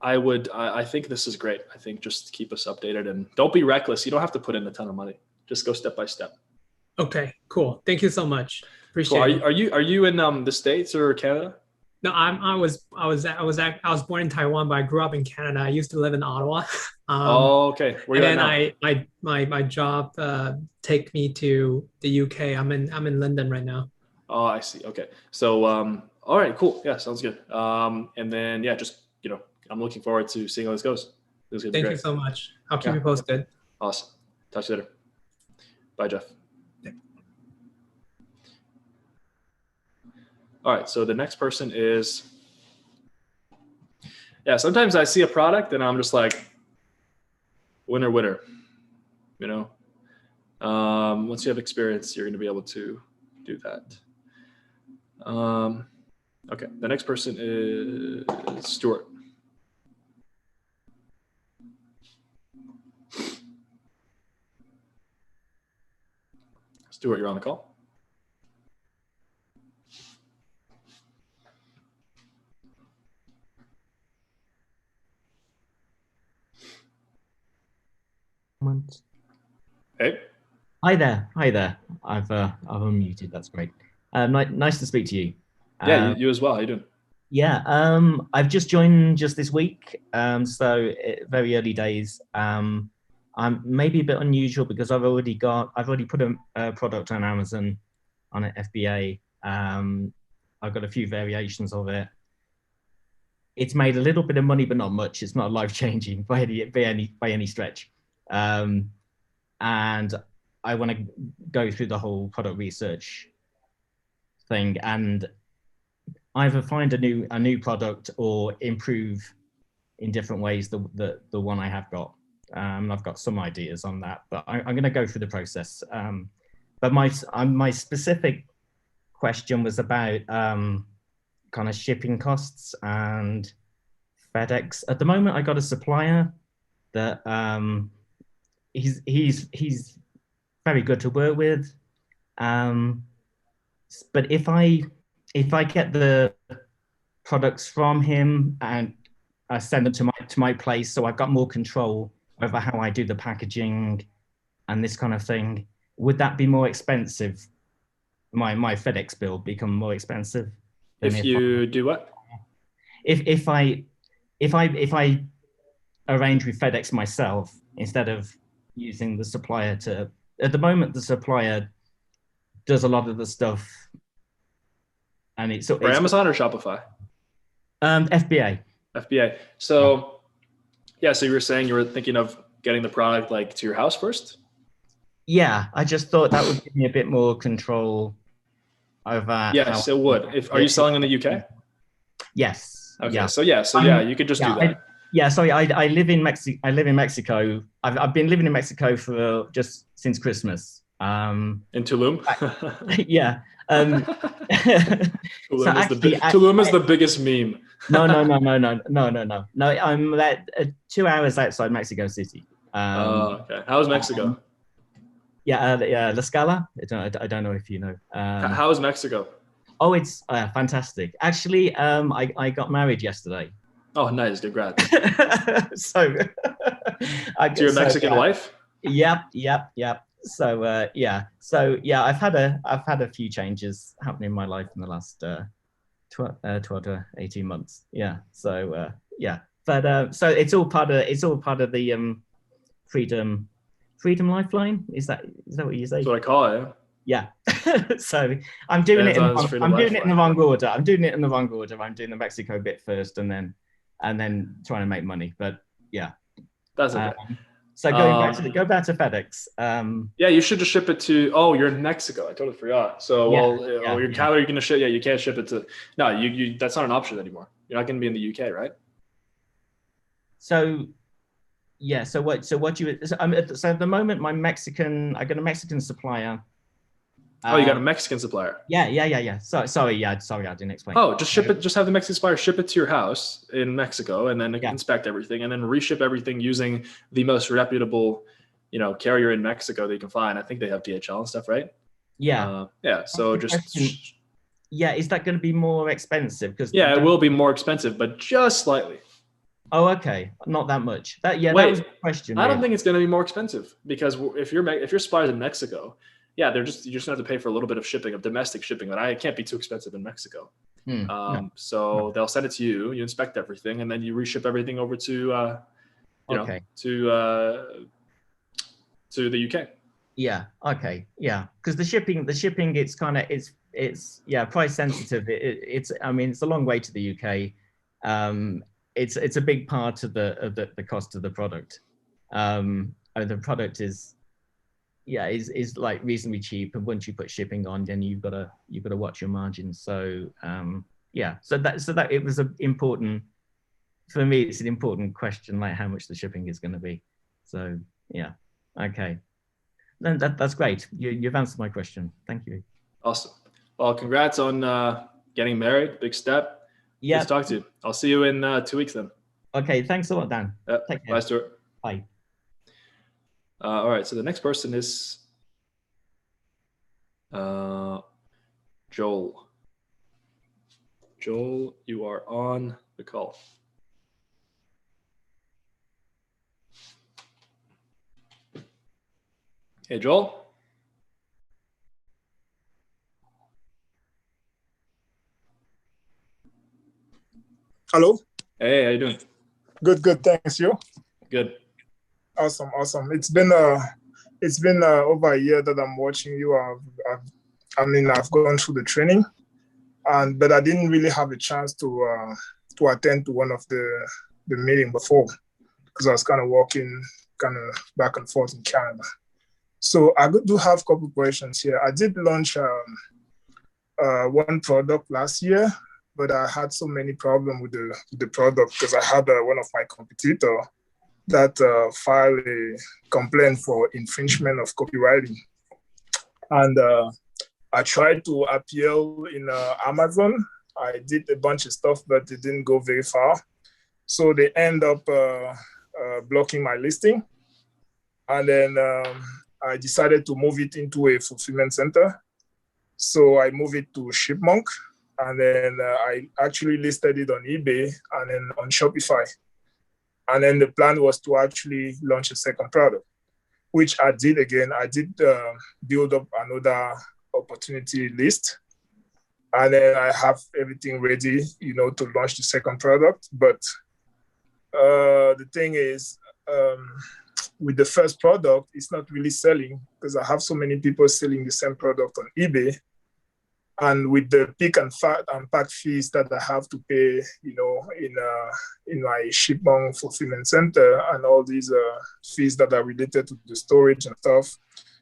I think this is great. I think just keep us updated, and don't be reckless. You don't have to put in a ton of money. Just go step by step. Okay, cool. Thank you so much. Appreciate it. Are you in the States or Canada? No, I was born in Taiwan, but I grew up in Canada. I used to live in Ottawa. Okay. Where and then my job take me to the UK. I'm in London right now. Oh, I see. Okay. So all right, cool. Yeah, sounds good. And then just I'm looking forward to seeing how this goes. Thank you so much. I'll keep you posted. Awesome. Talk to you later. Bye, Jeff. All right, so the next person is, sometimes I see a product and I'm just like, winner, winner, once you have experience, you're going to be able to do that. Okay, the next person is Stuart. Stuart, you're on the call. Hey. Hi there. I've unmuted. That's great. Nice to speak to you. Yeah, you as well. How you doing? Yeah. I've just joined just this week. So very early days. I'm maybe a bit unusual because I've already put a product on Amazon on an FBA. I've got a few variations of it. It's made a little bit of money, but not much. It's not life-changing by any stretch. And I want to go through the whole product research thing and either find a new product or improve in different ways the one I have got. I've got some ideas on that, but I'm going to go through the process. But my specific question was about kind of shipping costs and FedEx. At the moment, I got a supplier that he's very good to work with. But if I get the products from him and I send them to my place, so I've got more control over how I do the packaging and this kind of thing, would that be more expensive? My FedEx bill become more expensive? If you do what? If I arrange with FedEx myself instead of using the supplier to. At the moment, the supplier does a lot of the stuff, and it's for Amazon or Shopify. FBA. FBA. So so you were saying you were thinking of getting the product like to your house first? Yeah, I just thought that would give me a bit more control over. Yes, it would. Are you selling in the UK? Yes. Okay. Yeah. So you could just do that. Sorry, I live in Mexico. I've been living in Mexico for just since Christmas. In Tulum? Yeah. Tulum is the biggest meme. No. I'm 2 hours outside Mexico City. Okay. How's Mexico? La Scala. I don't know if you know. How is Mexico? Oh, it's fantastic. Actually, I got married yesterday. Oh, nice. Congrats. So, to your Mexican wife? Yep. So yeah, I've had a few changes happening in my life in the last 12 to 18 months. Yeah. So yeah, but so it's all part of the freedom lifeline. Is that what you say? That's what I call it. Yeah. So I'm doing it in the wrong order. I'm doing the Mexico bit first, and then trying to make money. But yeah, that's okay. So go back to FedEx. Yeah, you should just ship it to. Oh, you're in Mexico. I totally forgot. So you're going to ship. Yeah, you can't ship it to. No, you. That's not an option anymore. You're not going to be in the UK, right? So yeah. So what you? So at the moment, I got a Mexican supplier. Oh, you got a Mexican supplier. Yeah. Sorry, I didn't explain. Oh, just ship it. Just have the Mexican supplier ship it to your house in Mexico, and then inspect everything, and then reship everything using the most reputable, carrier in Mexico that you can find. I think they have DHL and stuff, right? Yeah. So just. Yeah, is that going to be more expensive? Because it will be more expensive, but just slightly. Oh, okay, not that much. That was the question. I don't think it's going to be more expensive, because if your supplier's in Mexico. Yeah, you're just gonna have to pay for a little bit of shipping, of domestic shipping, but it can't be too expensive in Mexico. So they'll send it to you, you inspect everything, and then you reship everything over to the UK. Yeah. Okay. Yeah. Because the shipping, it's kind of it's price sensitive. It's a long way to the UK. It's a big part of the cost of the product. The product is like reasonably cheap, and once you put shipping on, then you've got to watch your margins. So so that it was important for me. It's an important question, like how much the shipping is going to be. So yeah, okay, then that's great. You've answered my question. Thank you. Awesome. Well, congrats on getting married. Big step. Yeah. Nice to talk to you. I'll see you in 2 weeks then. Okay. Thanks a lot, Dan. Take care. Bye, Stuart. Bye. All right, so the next person is Joel. Joel, you are on the call. Hey, Joel. Hello. Hey, how you doing? Good. Thanks. You? Good. Awesome. It's been over a year that I'm watching you. I've gone through the training, but I didn't really have a chance to attend to one of the meeting before, because I was kind of walking back and forth in Canada. So I do have a couple questions here. I did launch one product last year, but I had so many problems with the product, because I had one of my competitor that filed a complaint for infringement of copywriting. And I tried to appeal in Amazon. I did a bunch of stuff, but it didn't go very far. So they end up blocking my listing. And then I decided to move it into a fulfillment center. So I moved it to Shipmonk. And then I actually listed it on eBay and then on Shopify. And then the plan was to actually launch a second product, which I did again. I did build up another opportunity list. And then I have everything ready, to launch the second product. But the thing is, with the first product, it's not really selling, because I have so many people selling the same product on eBay. And with the pick and pack fees that I have to pay, in my Shipmonk fulfillment center, and all these fees that are related to the storage and stuff.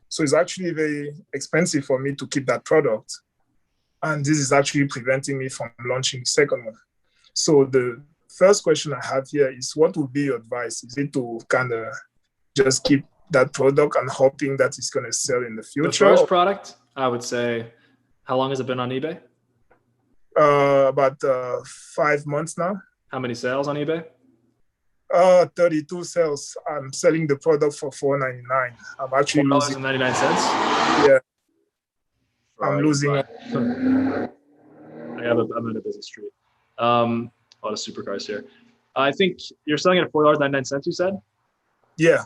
So it's actually very expensive for me to keep that product. And this is actually preventing me from launching the second one. So the first question I have here is, what would be your advice? Is it to kind of just keep that product and hoping that it's going to sell in the future? The first product, I would say, how long has it been on eBay? About 5 months now. How many sales on eBay? 32 sales. I'm selling the product for $4.99. I'm actually losing $4.99. Yeah. I'm losing. I'm in a busy street. A lot of supercars here. I think you're selling it at $4.99, you said? Yeah.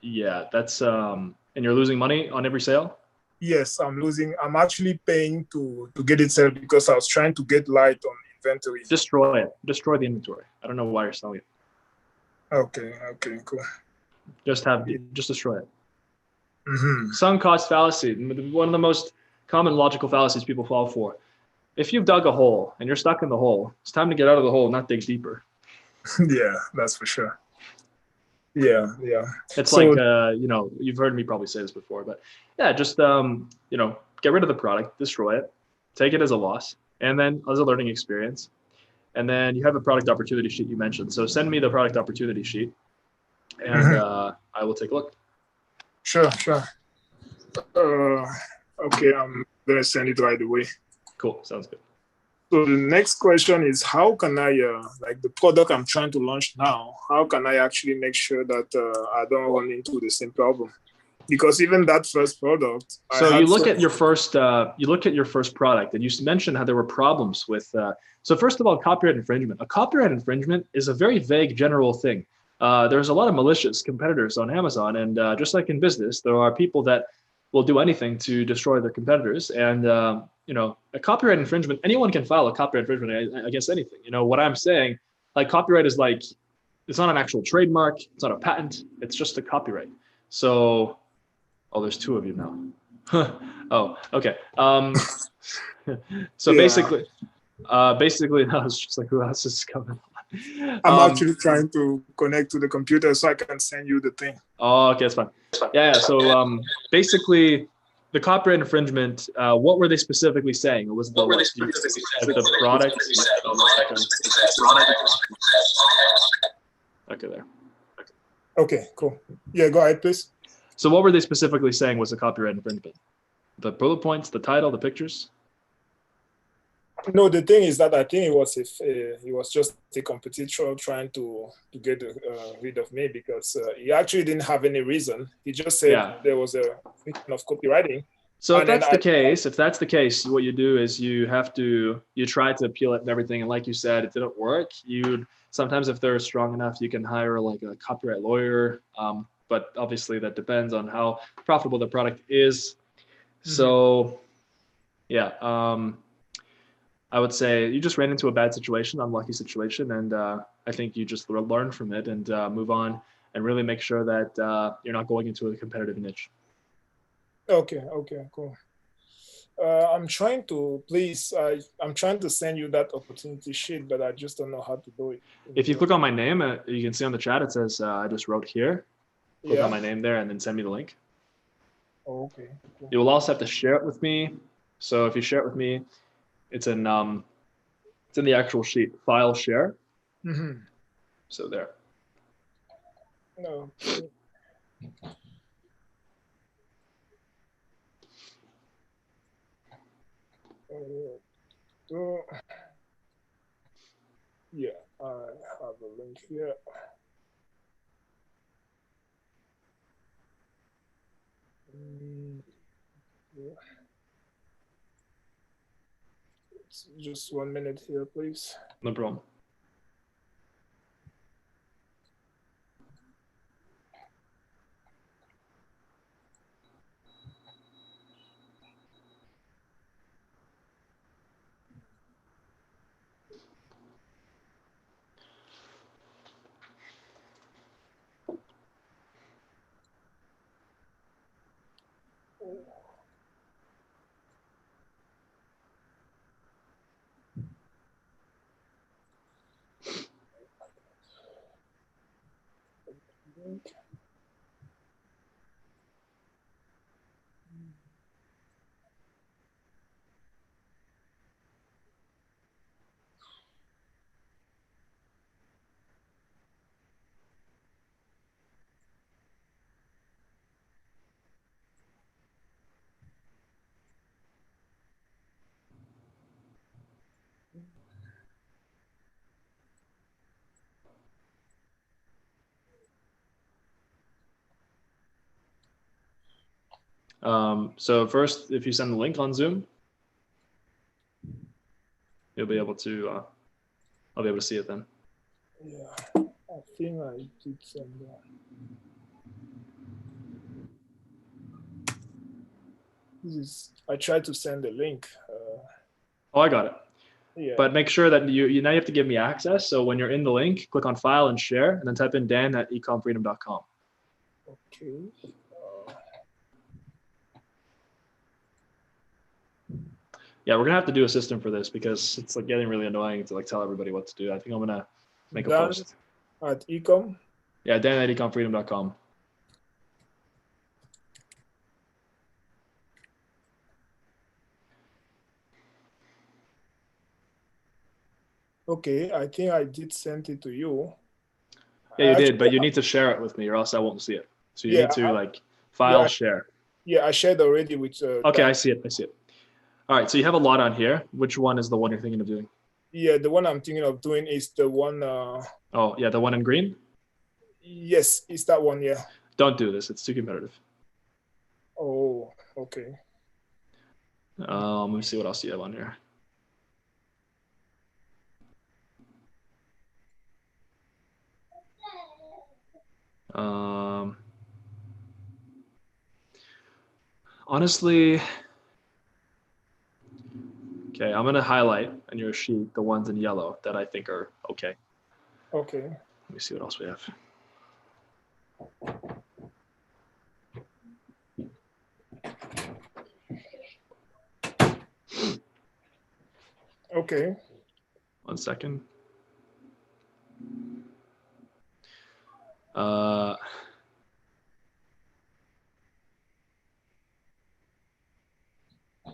Yeah, that's and you're losing money on every sale? Yes, I'm losing. I'm actually paying to get it sold because I was trying to get light on inventory. Destroy it. Destroy the inventory. I don't know why you're selling it. Okay, cool. Just destroy it. Mm-hmm. Sunk cost fallacy, one of the most common logical fallacies people fall for. If you've dug a hole and you're stuck in the hole, it's time to get out of the hole, not dig deeper. Yeah, that's for sure. Yeah. It's so, like, you've heard me probably say this before, but yeah, just, get rid of the product, destroy it, take it as a loss, and then as a learning experience. And then you have a product opportunity sheet you mentioned. So send me the product opportunity sheet and I will take a look. Sure. Okay, I'm gonna send it right away. Cool, sounds good. So the next question is, how can I, like the product I'm trying to launch now, how can I actually make sure that I don't run into the same problem? Because even that first product. So you look at your first product, and you mentioned how there were problems with. So first of all, copyright infringement. A copyright infringement is a very vague, general thing. There's a lot of malicious competitors on Amazon, and just like in business, there are people that will do anything to destroy their competitors. And a copyright infringement, anyone can file a copyright infringement against anything. What I'm saying, like copyright is like, it's not an actual trademark, it's not a patent, it's just a copyright. So, there's two of you now. Oh, okay. So basically, no, it's just like, who else is coming? I'm actually trying to connect to the computer so I can send you the thing. Oh, okay, that's fine. Yeah. So basically, the copyright infringement. What were they specifically saying? Was the product? Okay, there. Okay, cool. Yeah, go ahead, please. So what were they specifically saying was a copyright infringement? The bullet points, the title, the pictures? No, the thing is that I think it was just a competitor trying to get rid of me because he actually didn't have any reason. He just said there was a question of copywriting. So if that's the case, what you do is you try to appeal it and everything. And like you said, it didn't work. Sometimes if they're strong enough, you can hire like a copyright lawyer. But obviously that depends on how profitable the product is. Mm-hmm. So yeah, I would say you just ran into a bad situation, unlucky situation. And I think you just learn from it and move on and really make sure that you're not going into a competitive niche. Okay, cool. I'm trying to send you that opportunity sheet, but I just don't know how to do it. If you click on my name, you can see on the chat, it says, I just wrote here. Click on my name there and then send me the link. Oh, okay. Cool. You will also have to share it with me. So if you share it with me, it's in the actual sheet, file share. Mm-hmm. So there. No. Yeah, I have a link here. Just 1 minute here, please. No problem. So first, if you send the link on Zoom, you'll be able to I'll be able to see it then. Yeah, I think I did send that. I tried to send the link. Oh, I got it. Yeah. But make sure that you now you have to give me access. So when you're in the link, click on file and share, and then type in dan@ecompfreedom.com. Okay. Yeah, we're gonna have to do a system for this because it's like getting really annoying to like tell everybody what to do. I think I'm gonna make a post. At ecom? Yeah, dan@ecompfreedom.com. Okay, I think I did send it to you. Yeah, you did, but you need to share it with me or else I won't see it. So you need to like file share. Yeah, I shared already with Okay, I see it. I see it. All right, so you have a lot on here. Which one is the one you're thinking of doing? Yeah, the one I'm thinking of doing is the one. Oh, yeah, the one in green? Yes, it's that one, yeah. Don't do this. It's too competitive. Oh, okay. Let me see what else you have on here. Honestly, okay, I'm gonna highlight on your sheet the ones in yellow that I think are okay. Okay. Let me see what else we have. Okay. 1 second.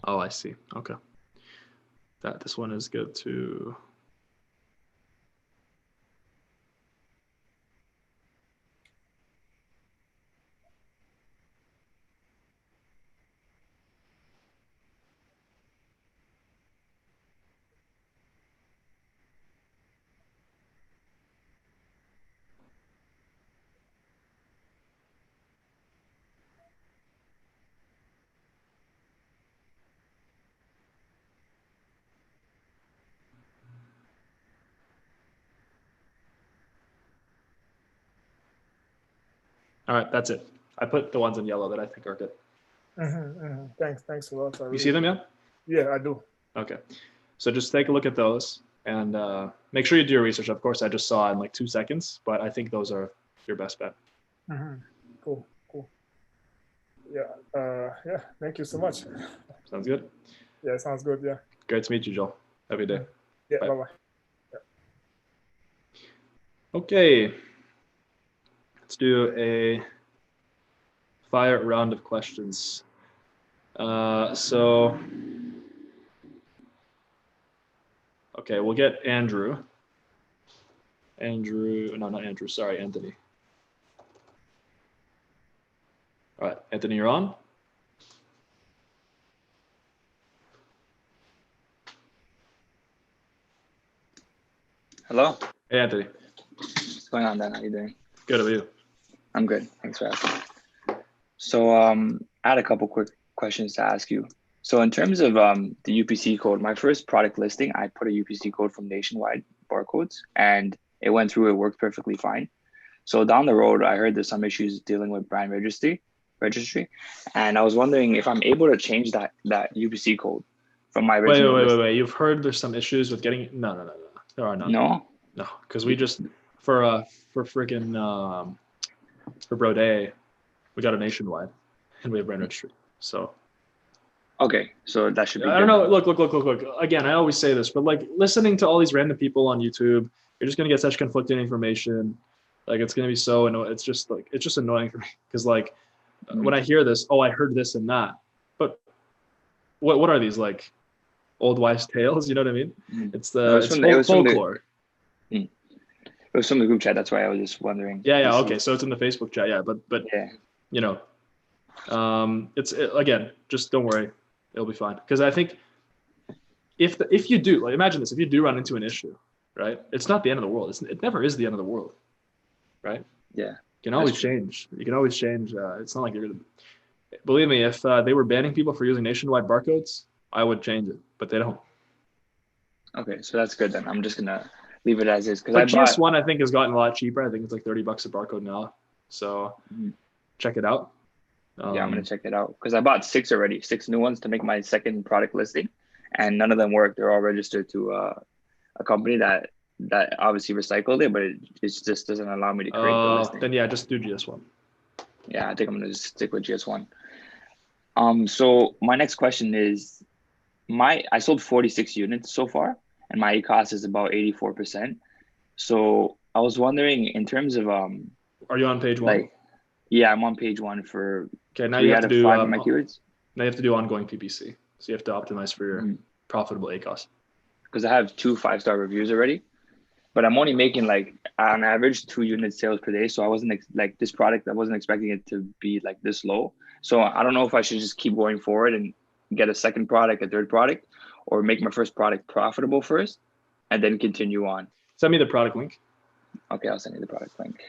Oh, I see. Okay. This one is good too. All right, that's it. I put the ones in yellow that I think are good. Thanks a lot. You see them, yeah? Yeah, I do. Okay. So just take a look at those and make sure you do your research. Of course, I just saw in like 2 seconds, but I think those are your best bet. Cool. Yeah. Yeah. Thank you so much. Sounds good. Yeah, sounds good. Yeah. Great to meet you, Joel. Have a good day. Yeah. Bye. Yeah. Okay. Let's do a fire round of questions. Okay, we'll get Andrew. No, not Andrew, sorry, Anthony. All right, Anthony, you're on. Hello. Hey, Anthony. What's going on, Dan? How you doing? Good, how are you? I'm good. Thanks for asking. So I had a couple quick questions to ask you. So in terms of the UPC code, my first product listing, I put a UPC code from Nationwide Barcodes and it went through, it worked perfectly fine. So down the road, I heard there's some issues dealing with brand registry. And I was wondering if I'm able to change that UPC code from my original Wait. You've heard there's some issues with getting it? No. There are none. No, because we just for freaking for Brode, we got a Nationwide and we have brand registry. So okay, so that should be I don't know. Look. Again, I always say this, but like listening to all these random people on YouTube, you're just gonna get such conflicting information. Like it's gonna be so annoying. It's just annoying for me because like when I hear this, oh, I heard this and that, but what are these, like old wives' tales? You know what I mean? It's folklore. It was from the group chat. That's why I was just wondering. Yeah. Okay, so it's in the Facebook chat. Yeah, but yeah, you know, again, just don't worry, it'll be fine. Because I think if you do, like, imagine this, if you do run into an issue, right? It's not the end of the world. It never is the end of the world, right? Yeah. You can always change. You can always change. It's not like you're gonna. Believe me, if they were banning people for using Nationwide barcodes, I would change it, but they don't. Okay, so that's good then. I'm just gonna leave it as is. Because But GS1 I think has gotten a lot cheaper. I think it's like $30 a barcode now. So check it out. Yeah, I'm gonna check it out because I bought 6 already, 6 new ones to make my second product listing, and none of them work. They're all registered to a company that obviously recycled it, but it just doesn't allow me to create the listing. Then yeah, just do GS1. Yeah, I think I'm gonna just stick with GS1. So my next question is, I sold 46 units so far, and my cost is about 84%. So I was wondering, in terms of are you on page 1? Yeah, I'm on page 1 for now 3 you have out to of do 5 of my keywords. Now you have to do ongoing PPC. So you have to optimize for your profitable ACOS. Because I have 2 5-star reviews already, but I'm only making like on average 2 unit sales per day. So I wasn't like this product, I wasn't expecting it to be like this low. So I don't know if I should just keep going forward and get a second product, a third product, or make my first product profitable first and then continue on. Send me the product link. Okay, I'll send you the product link.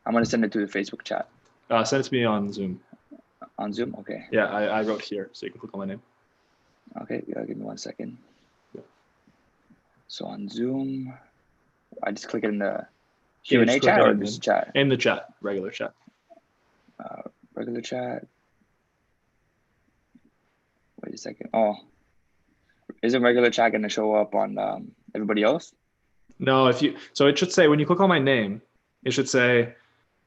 I'm gonna send it to the Facebook chat. Send it to me on Zoom. On Zoom, okay. Yeah, I wrote here, so you can click on my name. Okay, yeah, give me 1 second. So on Zoom, I just click it in the Q&A chat or this chat? In the chat, regular chat. Regular chat. Wait a second. Oh, isn't regular chat gonna show up on everybody else? No, so it should say, when you click on my name, it should say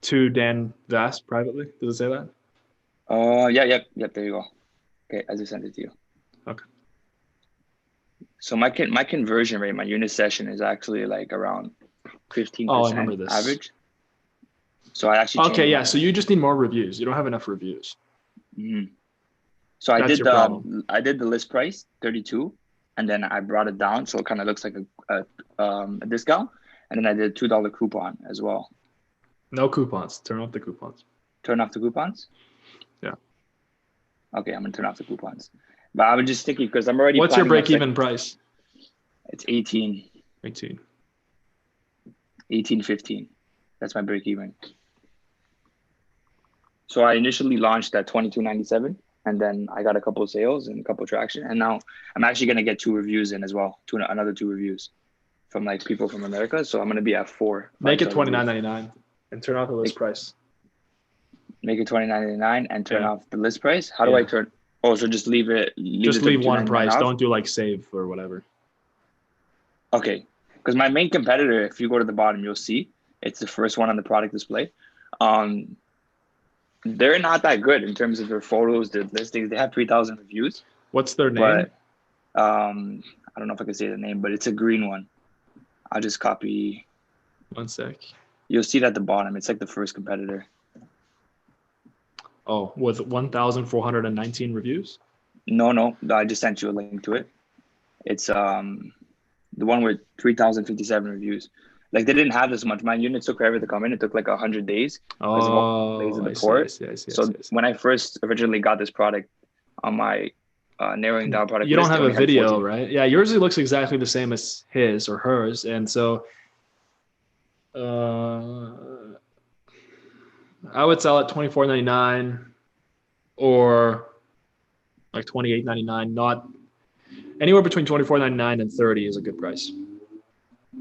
to Dan Vas privately. Does it say that? Yep, there you go. Okay, I just sent it to you. Okay. So my conversion rate, my unit session is actually like around 15% I remember this. average. So I actually okay, yeah. So you just need more reviews. You don't have enough reviews. So I did the list price 32, and then I brought it down so it kind of looks like a discount, and then I did a $2 coupon as well. No coupons. Turn off the coupons. Turn off the coupons? Yeah. Okay, I'm gonna turn off the coupons. But I would just stick it because I'm already. What's your break-even price? It's 18. 18.15. That's my break-even. So I initially launched at $22.97, and then I got a couple of sales and a couple of traction, and now I'm actually gonna get 2 reviews in as well, another 2 reviews from like people from America. So I'm gonna be at 4. Make it $29.99 and turn off the list price. Make it $29.99 and turn off the list price. How do I turn? Oh, so just leave it. Just leave one price. Don't do like save or whatever. Okay, because my main competitor, if you go to the bottom, you'll see it's the first one on the product display. They're not that good in terms of their photos, their listings. They have 3,000 reviews. What's their name? But I don't know if I can say the name, but it's a green one. I'll just copy. 1 sec. You'll see it at the bottom. It's like the first competitor. Oh, with 1,419 reviews? No. I just sent you a link to it. It's the one with 3,057 reviews. Like they didn't have this much. My unit took forever to come in. It took like 100 days. When I first originally got this product on my narrowing down product, you don't have a video, right? Yeah, yours looks exactly the same as his or hers, and so I would sell at $24.99 or like $28.99. Not anywhere between $24.99 and $30 is a good price.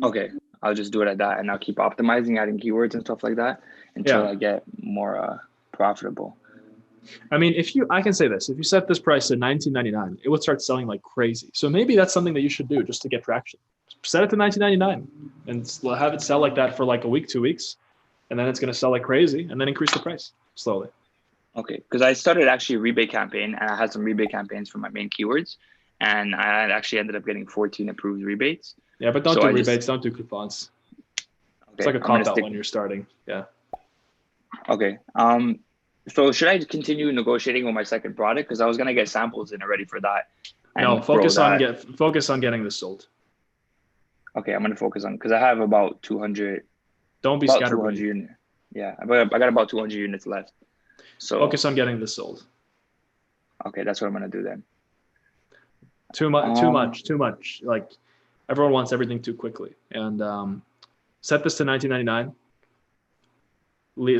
Okay, I'll just do it at that, and I'll keep optimizing, adding keywords and stuff like that until I get more profitable. I mean, I can say this: if you set this price to $19.99, it would start selling like crazy. So maybe that's something that you should do just to get traction. Set it to $19.99 and have it sell like that for like a week, 2 weeks. And then it's going to sell like crazy, and then increase the price slowly. Okay, because I started actually a rebate campaign, and I had some rebate campaigns for my main keywords, and I actually ended up getting 14 approved rebates. Yeah, but don't do rebates, don't do coupons. Okay, it's like a cop-out when you're starting. Yeah. Okay. So should I continue negotiating with my second product? Because I was going to get samples in already for that. No, focus on getting this sold. Okay, I'm going to focus on, because I have about 200. Don't be scatterbrained. Yeah, I got about 200 units left. So focus on getting this sold. Okay, that's what I'm gonna do then. Too much. Like everyone wants everything too quickly. And set this to $19.99.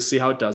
See how it does.